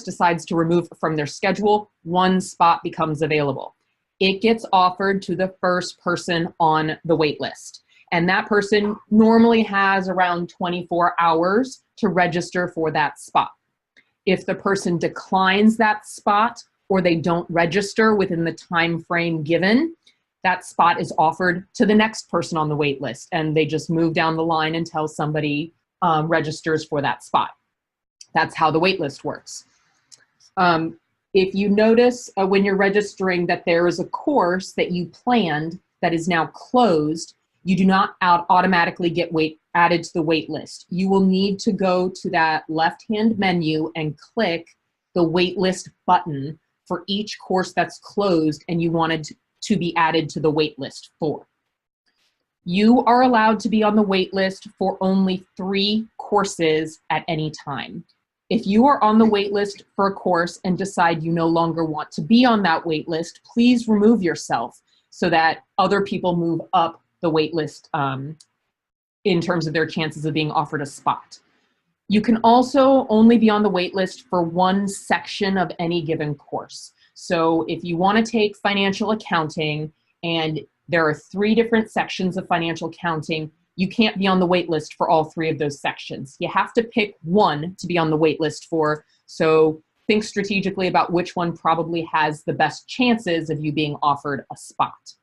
decides to remove from their schedule, one spot becomes available. It gets offered to the first person on the wait list. And that person normally has around 24 hours to register for that spot. If the person declines that spot or they don't register within the time frame given, that spot is offered to the next person on the wait list, and they just move down the line until somebody registers for that spot. That's how the wait list works. If you notice when you're registering that there is a course that you planned that is now closed, you do not automatically get added to the wait list. You will need to go to that left-hand menu and click the wait list button for each course that's closed and you wanted to be added to the wait list for. You are allowed to be on the wait list for only 3 courses at any time. If you are on the wait list for a course and decide you no longer want to be on that wait list, please remove yourself so that other people move up the wait list in terms of their chances of being offered a spot. You can also only be on the wait list for one section of any given course. So if you want to take financial accounting and there are 3 different sections of financial accounting, you can't be on the wait list for all 3 of those sections. You have to pick one to be on the wait list for. So think strategically about which one probably has the best chances of you being offered a spot.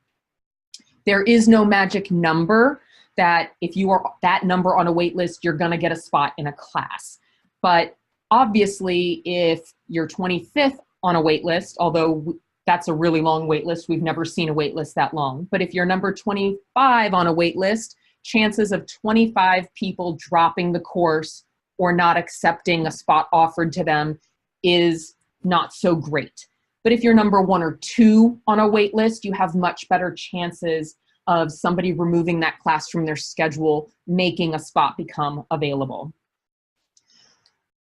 There is no magic number that if you are that number on a wait list, you're going to get a spot in a class. But obviously, if you're 25th on a wait list, although that's a really long wait list, we've never seen a wait list that long. But if you're number 25 on a wait list, chances of 25 people dropping the course or not accepting a spot offered to them is not so great. But if you're number 1 or 2 on a wait list, you have much better chances of somebody removing that class from their schedule, making a spot become available.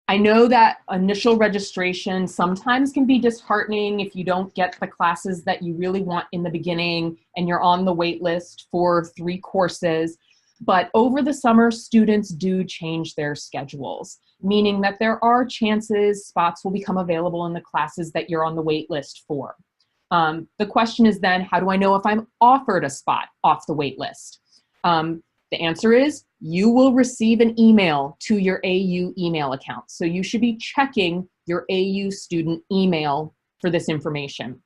I know that initial registration sometimes can be disheartening if you don't get the classes that you really want in the beginning and you're on the wait list for 3 courses. But over the summer, students do change their schedules, meaning that there are chances spots will become available in the classes that you're on the wait list for. The question is then, how do I know if I'm offered a spot off the wait list? The answer is you will receive an email to your AU email account. So you should be checking your AU student email for this information.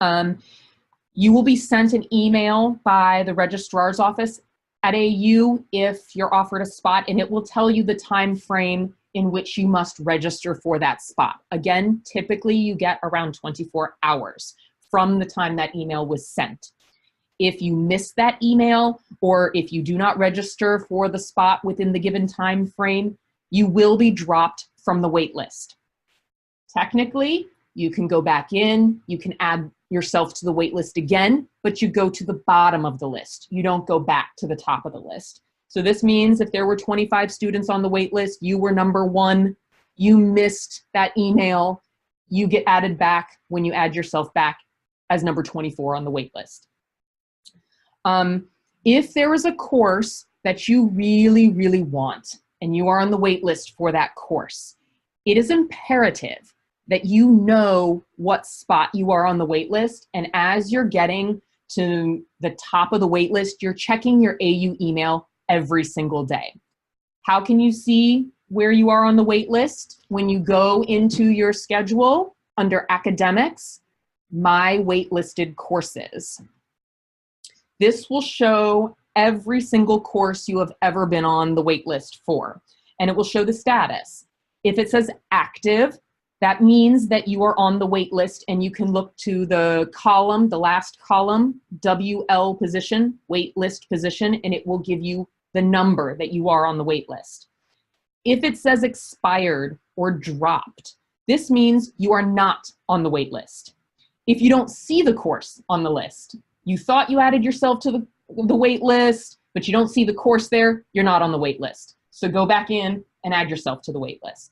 You will be sent an email by the registrar's office at AU if you're offered a spot, and it will tell you the time frame in which you must register for that spot. Again, typically you get around 24 hours from the time that email was sent. If you miss that email, or if you do not register for the spot within the given time frame, you will be dropped from the wait list. Technically, you can go back in, you can add yourself to the wait list again, but you go to the bottom of the list. You don't go back to the top of the list. So this means if there were 25 students on the wait list, you were number 1, you missed that email, you get added back when you add yourself back as number 24 on the wait list. If there is a course that you really, really want and you are on the wait list for that course, it is imperative that you know what spot you are on the wait list. And as you're getting to the top of the wait list, you're checking your AU email every single day. How can you see where you are on the wait list? When you go into your schedule under academics, my waitlisted courses. This will show every single course you have ever been on the wait list for, and it will show the status. If it says active, that means that you are on the wait list, and you can look to the column, the last column, WL position, wait list position, and it will give you the number that you are on the wait list. If it says expired or dropped, this means you are not on the wait list. If you don't see the course on the list, you thought you added yourself to the wait list, but you don't see the course there, you're not on the wait list. So go back in and add yourself to the wait list.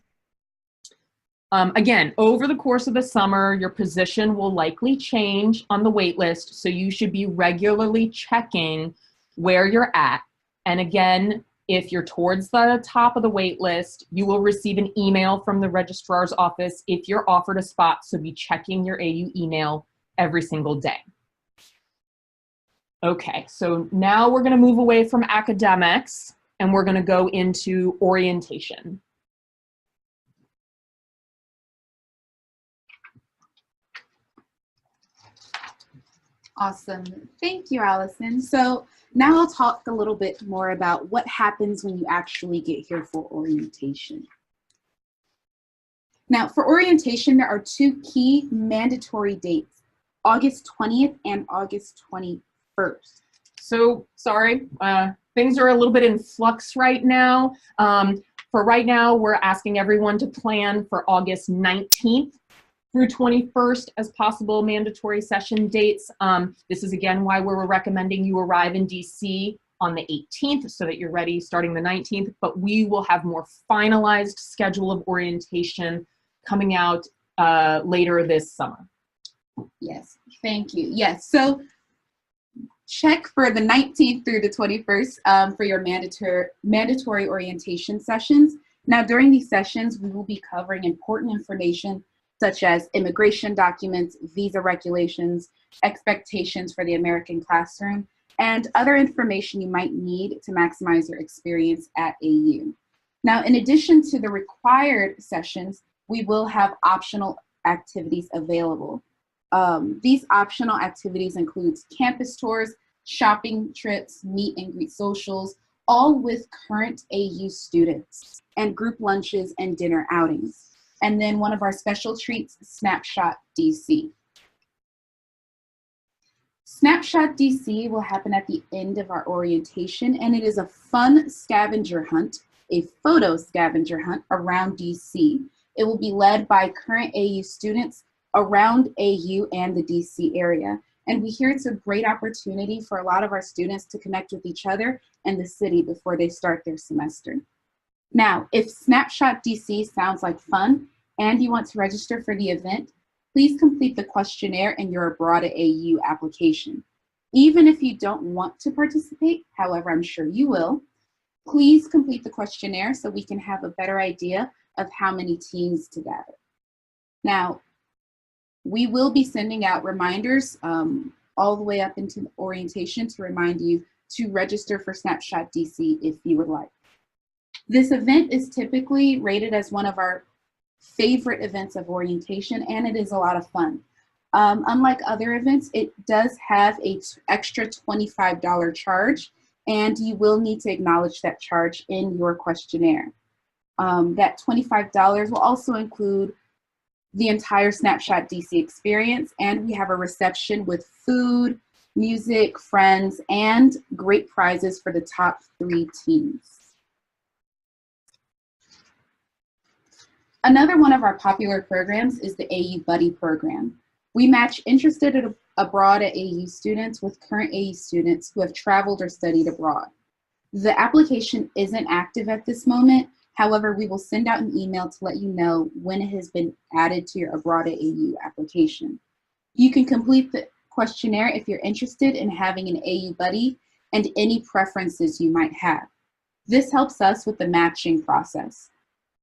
Again, over the course of the summer, your position will likely change on the wait list, so you should be regularly checking where you're at. And again, if you're towards the top of the wait list, you will receive an email from the registrar's office if you're offered a spot, so be checking your AU email every single day. Okay, so now we're going to move away from academics and we're going to go into orientation. Awesome. Thank you, Allison. So now I'll talk a little bit more about what happens when you actually get here for orientation. Now, for orientation, there are 2 key mandatory dates, August 20th and August 21st. So sorry, things are a little bit in flux right now. For right now, we're asking everyone to plan for August 19th through 21st as possible mandatory session dates. This is again why we're recommending you arrive in DC on the 18th so that you're ready starting the 19th, but we will have more finalized schedule of orientation coming out later this summer. Yes, thank you. Yes, so check for the 19th through the 21st for your mandatory orientation sessions. Now, during these sessions, we will be covering important information such as immigration documents, visa regulations, expectations for the American classroom, and other information you might need to maximize your experience at AU. Now, in addition to the required sessions, we will have optional activities available. These optional activities include campus tours, shopping trips, meet and greet socials, all with current AU students, and group lunches and dinner outings. And then one of our special treats, Snapshot DC. Snapshot DC will happen at the end of our orientation, and it is a fun scavenger hunt, a photo scavenger hunt around DC. It will be led by current AU students around AU and the DC area. And we hear it's a great opportunity for a lot of our students to connect with each other and the city before they start their semester. Now, if Snapshot DC sounds like fun and you want to register for the event, please complete the questionnaire in your Abroad at AU application. Even if you don't want to participate, however, I'm sure you will, please complete the questionnaire so we can have a better idea of how many teams to gather. Now, we will be sending out reminders all the way up into orientation to remind you to register for Snapshot DC if you would like. This event is typically rated as one of our favorite events of orientation, and it is a lot of fun. Unlike other events, it does have an extra $25 charge, and you will need to acknowledge that charge in your questionnaire. That $25 will also include the entire Snapshot DC experience, and we have a reception with food, music, friends, and great prizes for the top 3 teams. Another one of our popular programs is the AU Buddy program. We match interested abroad at AU students with current AU students who have traveled or studied abroad. The application isn't active at this moment. However, we will send out an email to let you know when it has been added to your Abroad at AU application. You can complete the questionnaire if you're interested in having an AU buddy and any preferences you might have. This helps us with the matching process.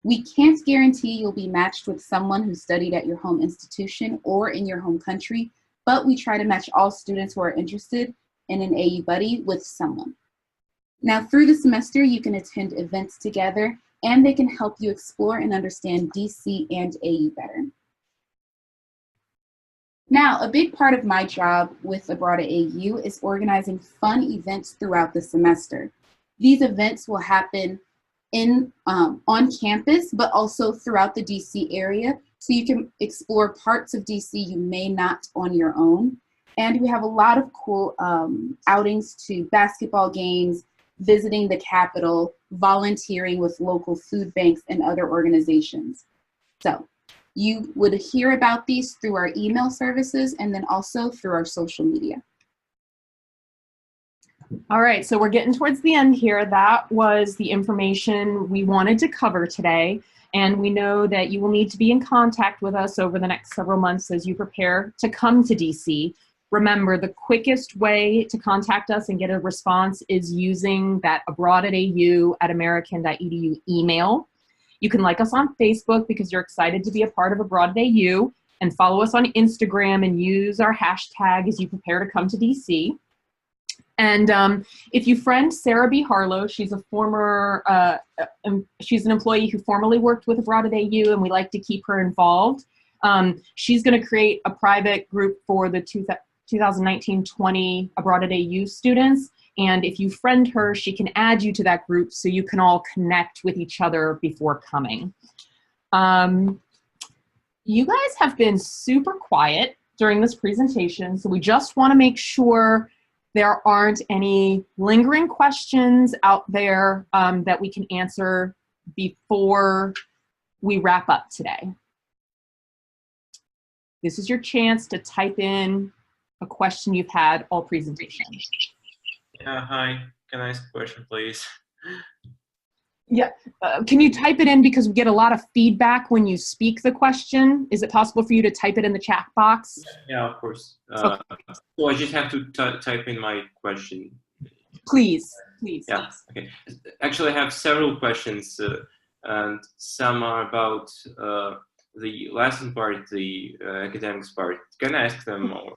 We can't guarantee you'll be matched with someone who studied at your home institution or in your home country, but we try to match all students who are interested in an AU buddy with someone. Now, through the semester, you can attend events together, and they can help you explore and understand DC and AU better. Now, a big part of my job with Abroad at AU is organizing fun events throughout the semester. These events will happen on campus, but also throughout the DC area, so you can explore parts of DC you may not on your own. And we have a lot of cool outings to basketball games, visiting the Capitol, volunteering with local food banks and other organizations. So you would hear about these through our email services and then also through our social media. All right, so we're getting towards the end here. That was the information we wanted to cover today. And we know that you will need to be in contact with us over the next several months as you prepare to come to DC. Remember, the quickest way to contact us and get a response is using that abroadatau@american.edu email. You can like us on Facebook because you're excited to be a part of Abroad at AU, and follow us on Instagram and use our hashtag as you prepare to come to DC. And if you friend Sarah B. Harlow, she's a former, she's an employee who formerly worked with Abroad at AU, and we like to keep her involved. She's going to create a private group for the 2019-20 Abroad at AU students. And if you friend her, she can add you to that group so you can all connect with each other before coming. You guys have been super quiet during this presentation, so we just want to make sure there aren't any lingering questions out there that we can answer before we wrap up today. This is your chance to type in a question you've had all presentation. Yeah, hi. Can I ask a question, please? Yeah, can you type it in because we get a lot of feedback when you speak the question? Is it possible for you to type it in the chat box? Yeah, of course. Okay. So I just have to type in my question. Please, please. Yeah, okay. Actually, I have several questions, and some are about the lesson part, the academics part. Can I ask them, or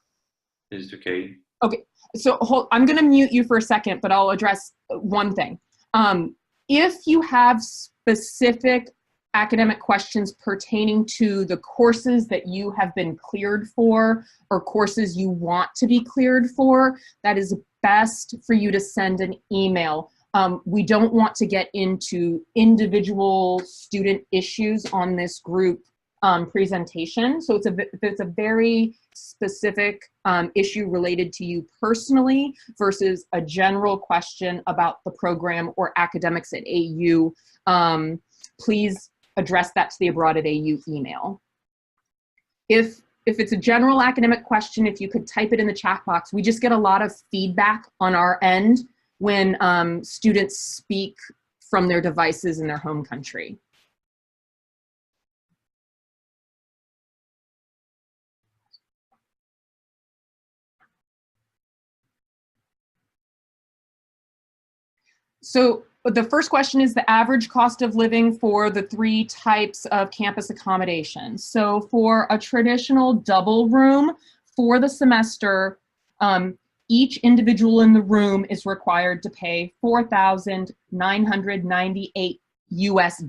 is it okay? Okay, so I'm going to mute you for a second, but I'll address one thing. If you have specific academic questions pertaining to the courses that you have been cleared for or courses you want to be cleared for, that is best for you to send an email. We don't want to get into individual student issues on this group presentation. So it's a very specific issue related to you personally versus a general question about the program or academics at AU. Please address that to the Abroad at AU email. If it's a general academic question, if you could type it in the chat box. We just get a lot of feedback on our end when students speak from their devices in their home country. So the first question is the average cost of living for the 3 types of campus accommodations. So for a traditional double room for the semester, each individual in the room is required to pay $4,998 US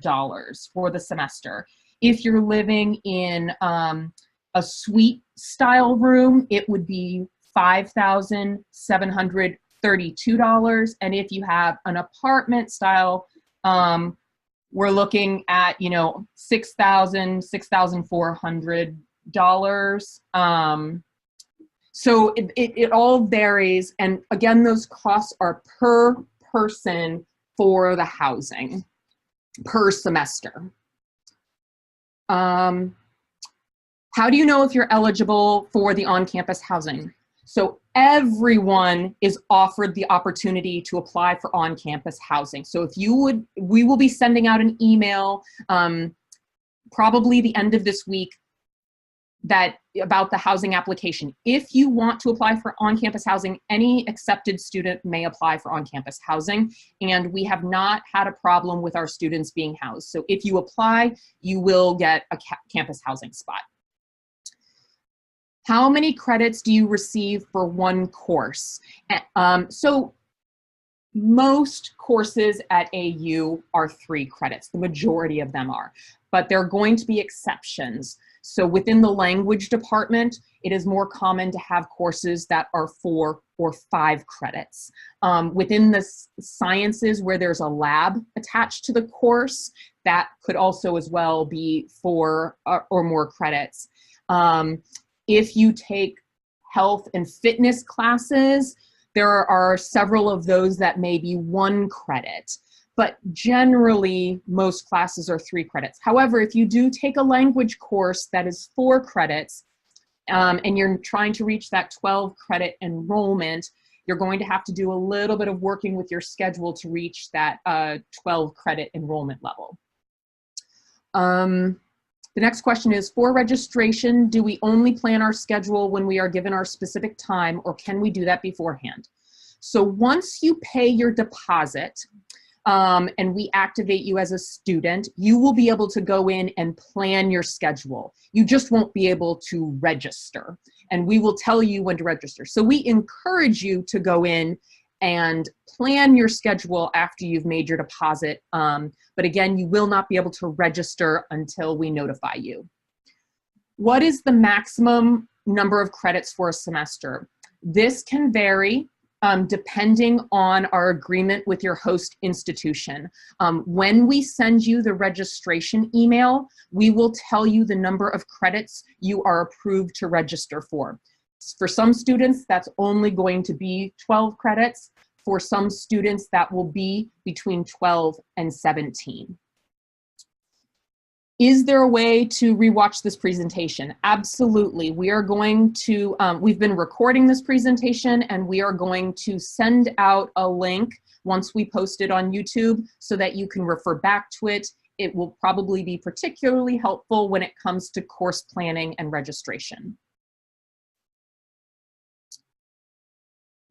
for the semester. If you're living in a suite style room, it would be $5,732. And if you have an apartment style, we're looking at, you know, $6,000, $6,400. So it all varies. And again, those costs are per person for the housing per semester. How do you know if you're eligible for the on-campus housing? So everyone is offered the opportunity to apply for on-campus housing. So if you would, we will be sending out an email probably the end of this week about the housing application. If you want to apply for on-campus housing, any accepted student may apply for on-campus housing, and we have not had a problem with our students being housed. So if you apply, you will get a campus housing spot. How many credits do you receive for one course? So most courses at AU are 3 credits. The majority of them are, but there are going to be exceptions. So within the language department, it is more common to have courses that are 4 or 5 credits. Within the sciences where there's a lab attached to the course, that could also as well be 4 or more credits. If you take health and fitness classes, there are several of those that may be 1 credit. But generally, most classes are 3 credits. However, if you do take a language course that is 4 credits, and you're trying to reach that 12 credit enrollment, you're going to have to do a little bit of working with your schedule to reach that 12 credit enrollment level. The next question is, for registration, do we only plan our schedule when we are given our specific time, or can we do that beforehand? So once you pay your deposit, and we activate you as a student, you will be able to go in and plan your schedule. You just won't be able to register, and we will tell you when to register. So we encourage you to go in and plan your schedule after you've made your deposit. But again, you will not be able to register until we notify you. What is the maximum number of credits for a semester? This can vary depending on our agreement with your host institution. When we send you the registration email, we will tell you the number of credits you are approved to register for. For some students, that's only going to be 12 credits. For some students, that will be between 12 and 17. Is there a way to rewatch this presentation? Absolutely. We are going to, we've been recording this presentation, and we are going to send out a link once we post it on YouTube so that you can refer back to it. It will probably be particularly helpful when it comes to course planning and registration.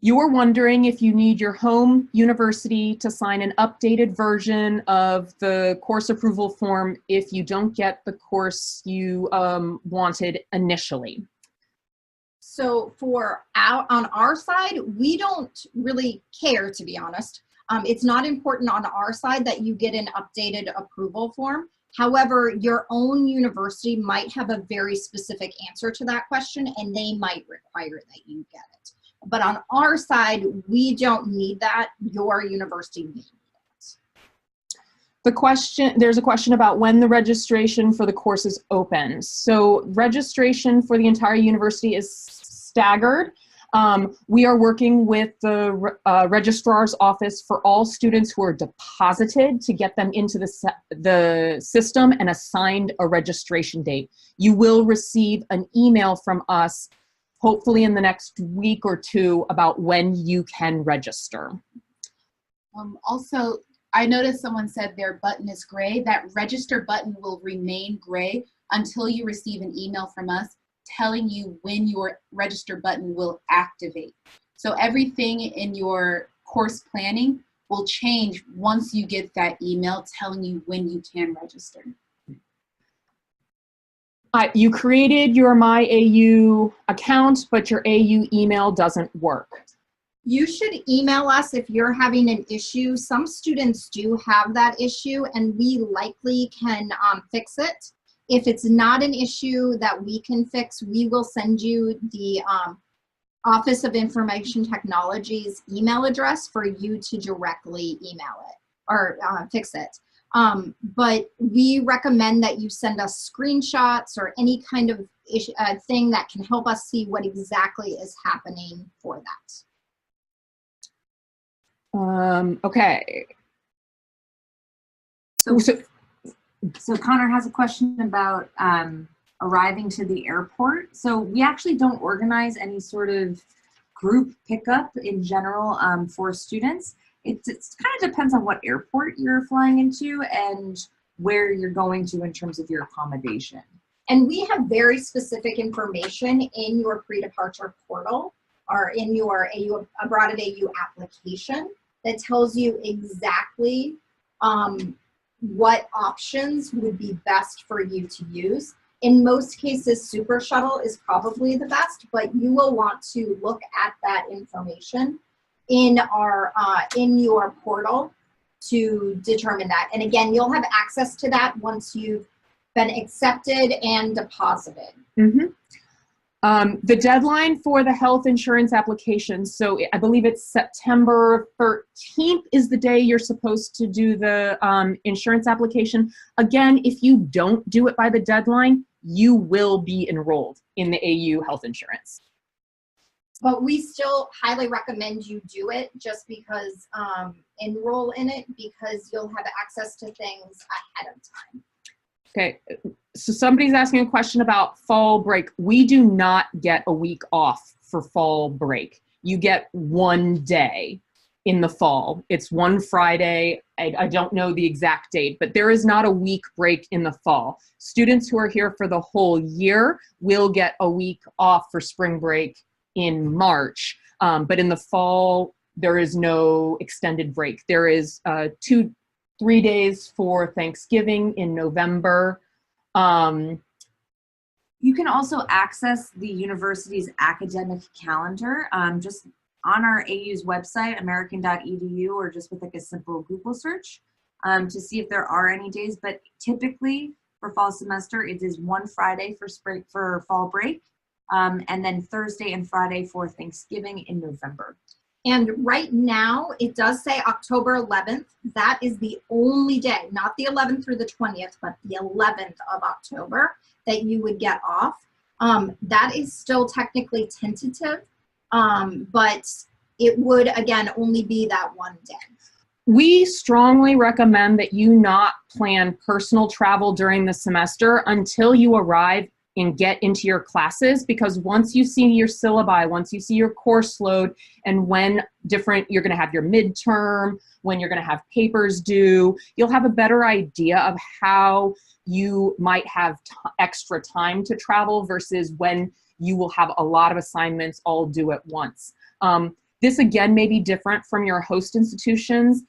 You are wondering if you need your home university to sign an updated version of the course approval form if you don't get the course you wanted initially. So on our side, we don't really care, to be honest. It's not important on our side that you get an updated approval form. However, your own university might have a very specific answer to that question, and they might require that you get it. But on our side, we don't need that. Your university may need it. There's a question about when the registration for the courses opens. So registration for the entire university is staggered. We are working with the registrar's office for all students who are deposited to get them into the system and assigned a registration date. You will receive an email from us, hopefully in the next week or two, about when you can register. Also, I noticed someone said their button is gray. That register button will remain gray until you receive an email from us telling you when your register button will activate. So everything in your course planning will change once you get that email telling you when you can register. You created your MyAU account, but your AU email doesn't work. You should email us if you're having an issue. Some students do have that issue, and we likely can fix it. If it's not an issue that we can fix, we will send you the Office of Information Technology's email address for you to directly email it or fix it. But we recommend that you send us screenshots or any kind of thing that can help us see what exactly is happening for that. Okay. So Connor has a question about arriving to the airport. So we actually don't organize any sort of group pickup in general for students. It kind of depends on what airport you're flying into and where you're going to in terms of your accommodation. And we have very specific information in your pre-departure portal or in your Abroad at AU application that tells you exactly what options would be best for you to use. In most cases, Super Shuttle is probably the best, but you will want to look at that information in your portal to determine that. And again, you'll have access to that once you've been accepted and deposited. Mm-hmm. The deadline for the health insurance application, so I believe it's September 13th is the day you're supposed to do the insurance application. Again, if you don't do it by the deadline, you will be enrolled in the AU health insurance. But we still highly recommend you do it just because, enroll in it because you'll have access to things ahead of time. Okay, so somebody's asking a question about fall break. We do not get a week off for fall break. You get one day in the fall. It's one Friday. I don't know the exact date, but there is not a week break in the fall. Students who are here for the whole year will get a week off for spring break in March, but in the fall, there is no extended break. There is 3 days for Thanksgiving in November. You can also access the university's academic calendar just on our AU's website, american.edu, or just with like a simple Google search to see if there are any days. But typically for fall semester, it is one Friday for fall break, and then Thursday and Friday for Thanksgiving in November. And right now, it does say October 11th. That is the only day, not the 11th through the 20th, but the 11th of October that you would get off. That is still technically tentative, but it would, again, only be that one day. We strongly recommend that you not plan personal travel during the semester until you arrive and get into your classes, because once you see your syllabi, once you see your course load, and when you're going to have your midterm, when you're going to have papers due, you'll have a better idea of how you might have extra time to travel versus when you will have a lot of assignments all due at once. This again may be different from your host institutions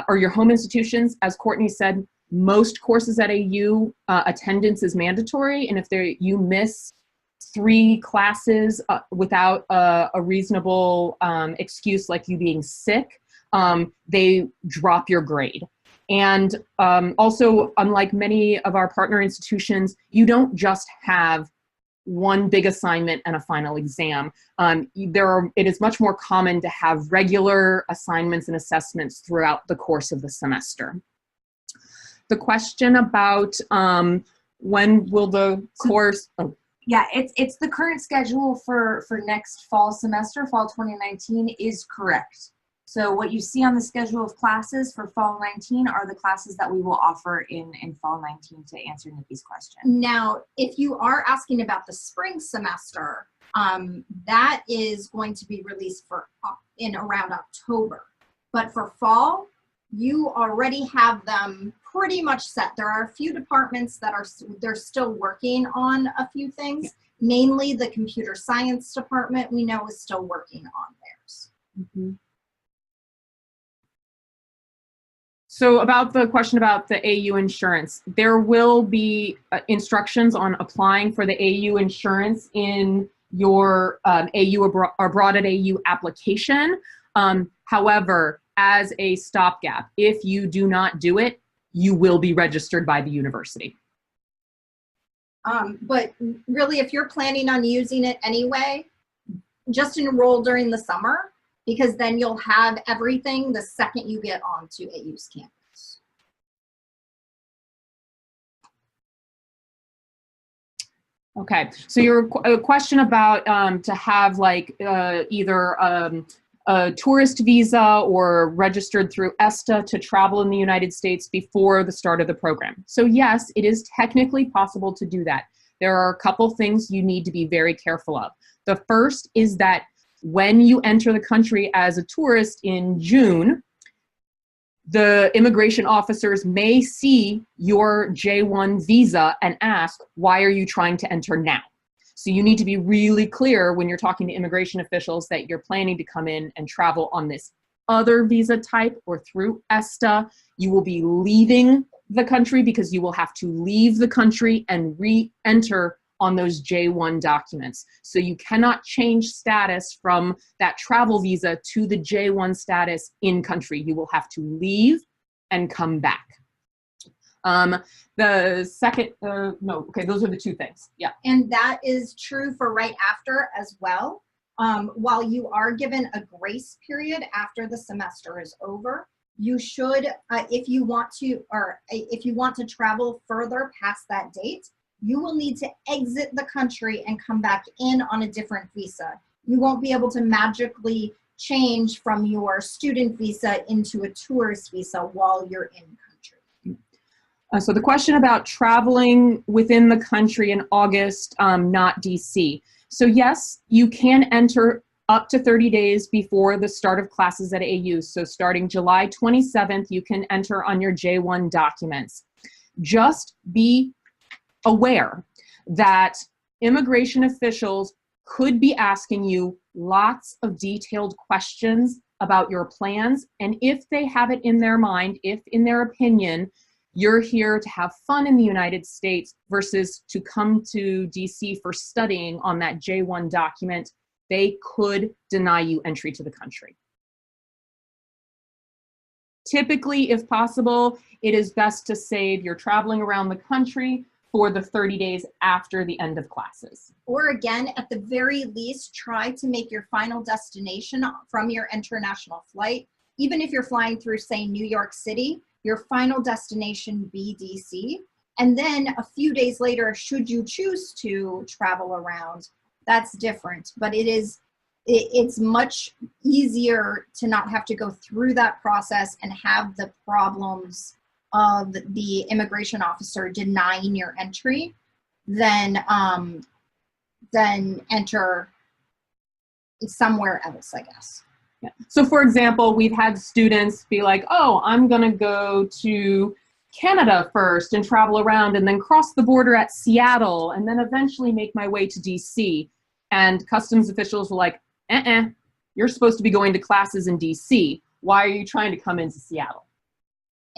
or your home institutions. As Courtney said, most courses at AU, attendance is mandatory, and if you miss 3 classes without a reasonable excuse like you being sick, they drop your grade. And also, unlike many of our partner institutions, you don't just have one big assignment and a final exam. It is much more common to have regular assignments and assessments throughout the course of the semester. The question about when will the course... Oh. Yeah, it's the current schedule for next fall semester, fall 2019 is correct. So what you see on the schedule of classes for fall 19 are the classes that we will offer in fall 19 to answer Nikki's question. Now, if you are asking about the spring semester, that is going to be released in around October. But for fall, you already have them pretty much set. There are a few departments that they're still working on a few things. Mainly the computer science department we know is still working on theirs. Mm-hmm. So about the question about the AU insurance, there will be instructions on applying for the AU insurance in your Abroad at AU application. However, as a stopgap, if you do not do it, you will be registered by the university. But really, if you're planning on using it anyway, just enroll during the summer, because then you'll have everything the second you get onto AU's campus. Okay, so your question about to have like either a tourist visa or registered through ESTA to travel in the United States before the start of the program. So yes, it is technically possible to do that. There are a couple things you need to be very careful of. The first is that when you enter the country as a tourist in June, the immigration officers may see your J1 visa and ask, why are you trying to enter now? So you need to be really clear when you're talking to immigration officials that you're planning to come in and travel on this other visa type or through ESTA. You will be leaving the country because you will have to leave the country and re-enter on those J1 documents. So you cannot change status from that travel visa to the J1 status in country. You will have to leave and come back. The second, no, okay, those are the two things, yeah. And that is true for right after as well. While you are given a grace period after the semester is over, you should, if you want to travel further past that date, you will need to exit the country and come back in on a different visa. You won't be able to magically change from your student visa into a tourist visa while you're in country. So the question about traveling within the country in August, not DC. So yes, you can enter up to 30 days before the start of classes at AU. So starting July 27th, you can enter on your J1 documents. Just be aware that immigration officials could be asking you lots of detailed questions about your plans. And if they have it in their mind, if in their opinion, you're here to have fun in the United States versus to come to DC for studying on that J1 document, they could deny you entry to the country. Typically, if possible, it is best to save your traveling around the country for the 30 days after the end of classes. Or again, at the very least, try to make your final destination from your international flight. Even if you're flying through, say, New York City, your final destination be DC. And then a few days later, should you choose to travel around, that's different. But it's much easier to not have to go through that process and have the problems of the immigration officer denying your entry than enter somewhere else, I guess. Yeah. So for example, we've had students be like, oh, I'm gonna go to Canada first and travel around and then cross the border at Seattle and then eventually make my way to DC. And customs officials were like, you're supposed to be going to classes in DC. Why are you trying to come into Seattle?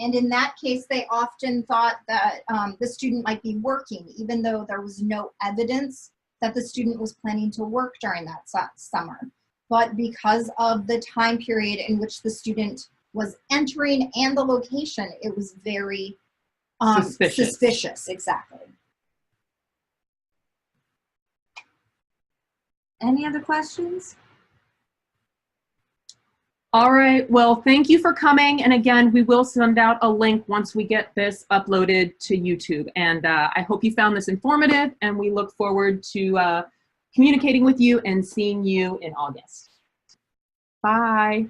And in that case, they often thought that the student might be working, even though there was no evidence that the student was planning to work during that summer. But because of the time period in which the student was entering and the location, it was very Suspicious. Exactly. Any other questions? All right, well, thank you for coming. And again, we will send out a link once we get this uploaded to YouTube. And I hope you found this informative, and we look forward to communicating with you and seeing you in August. Bye.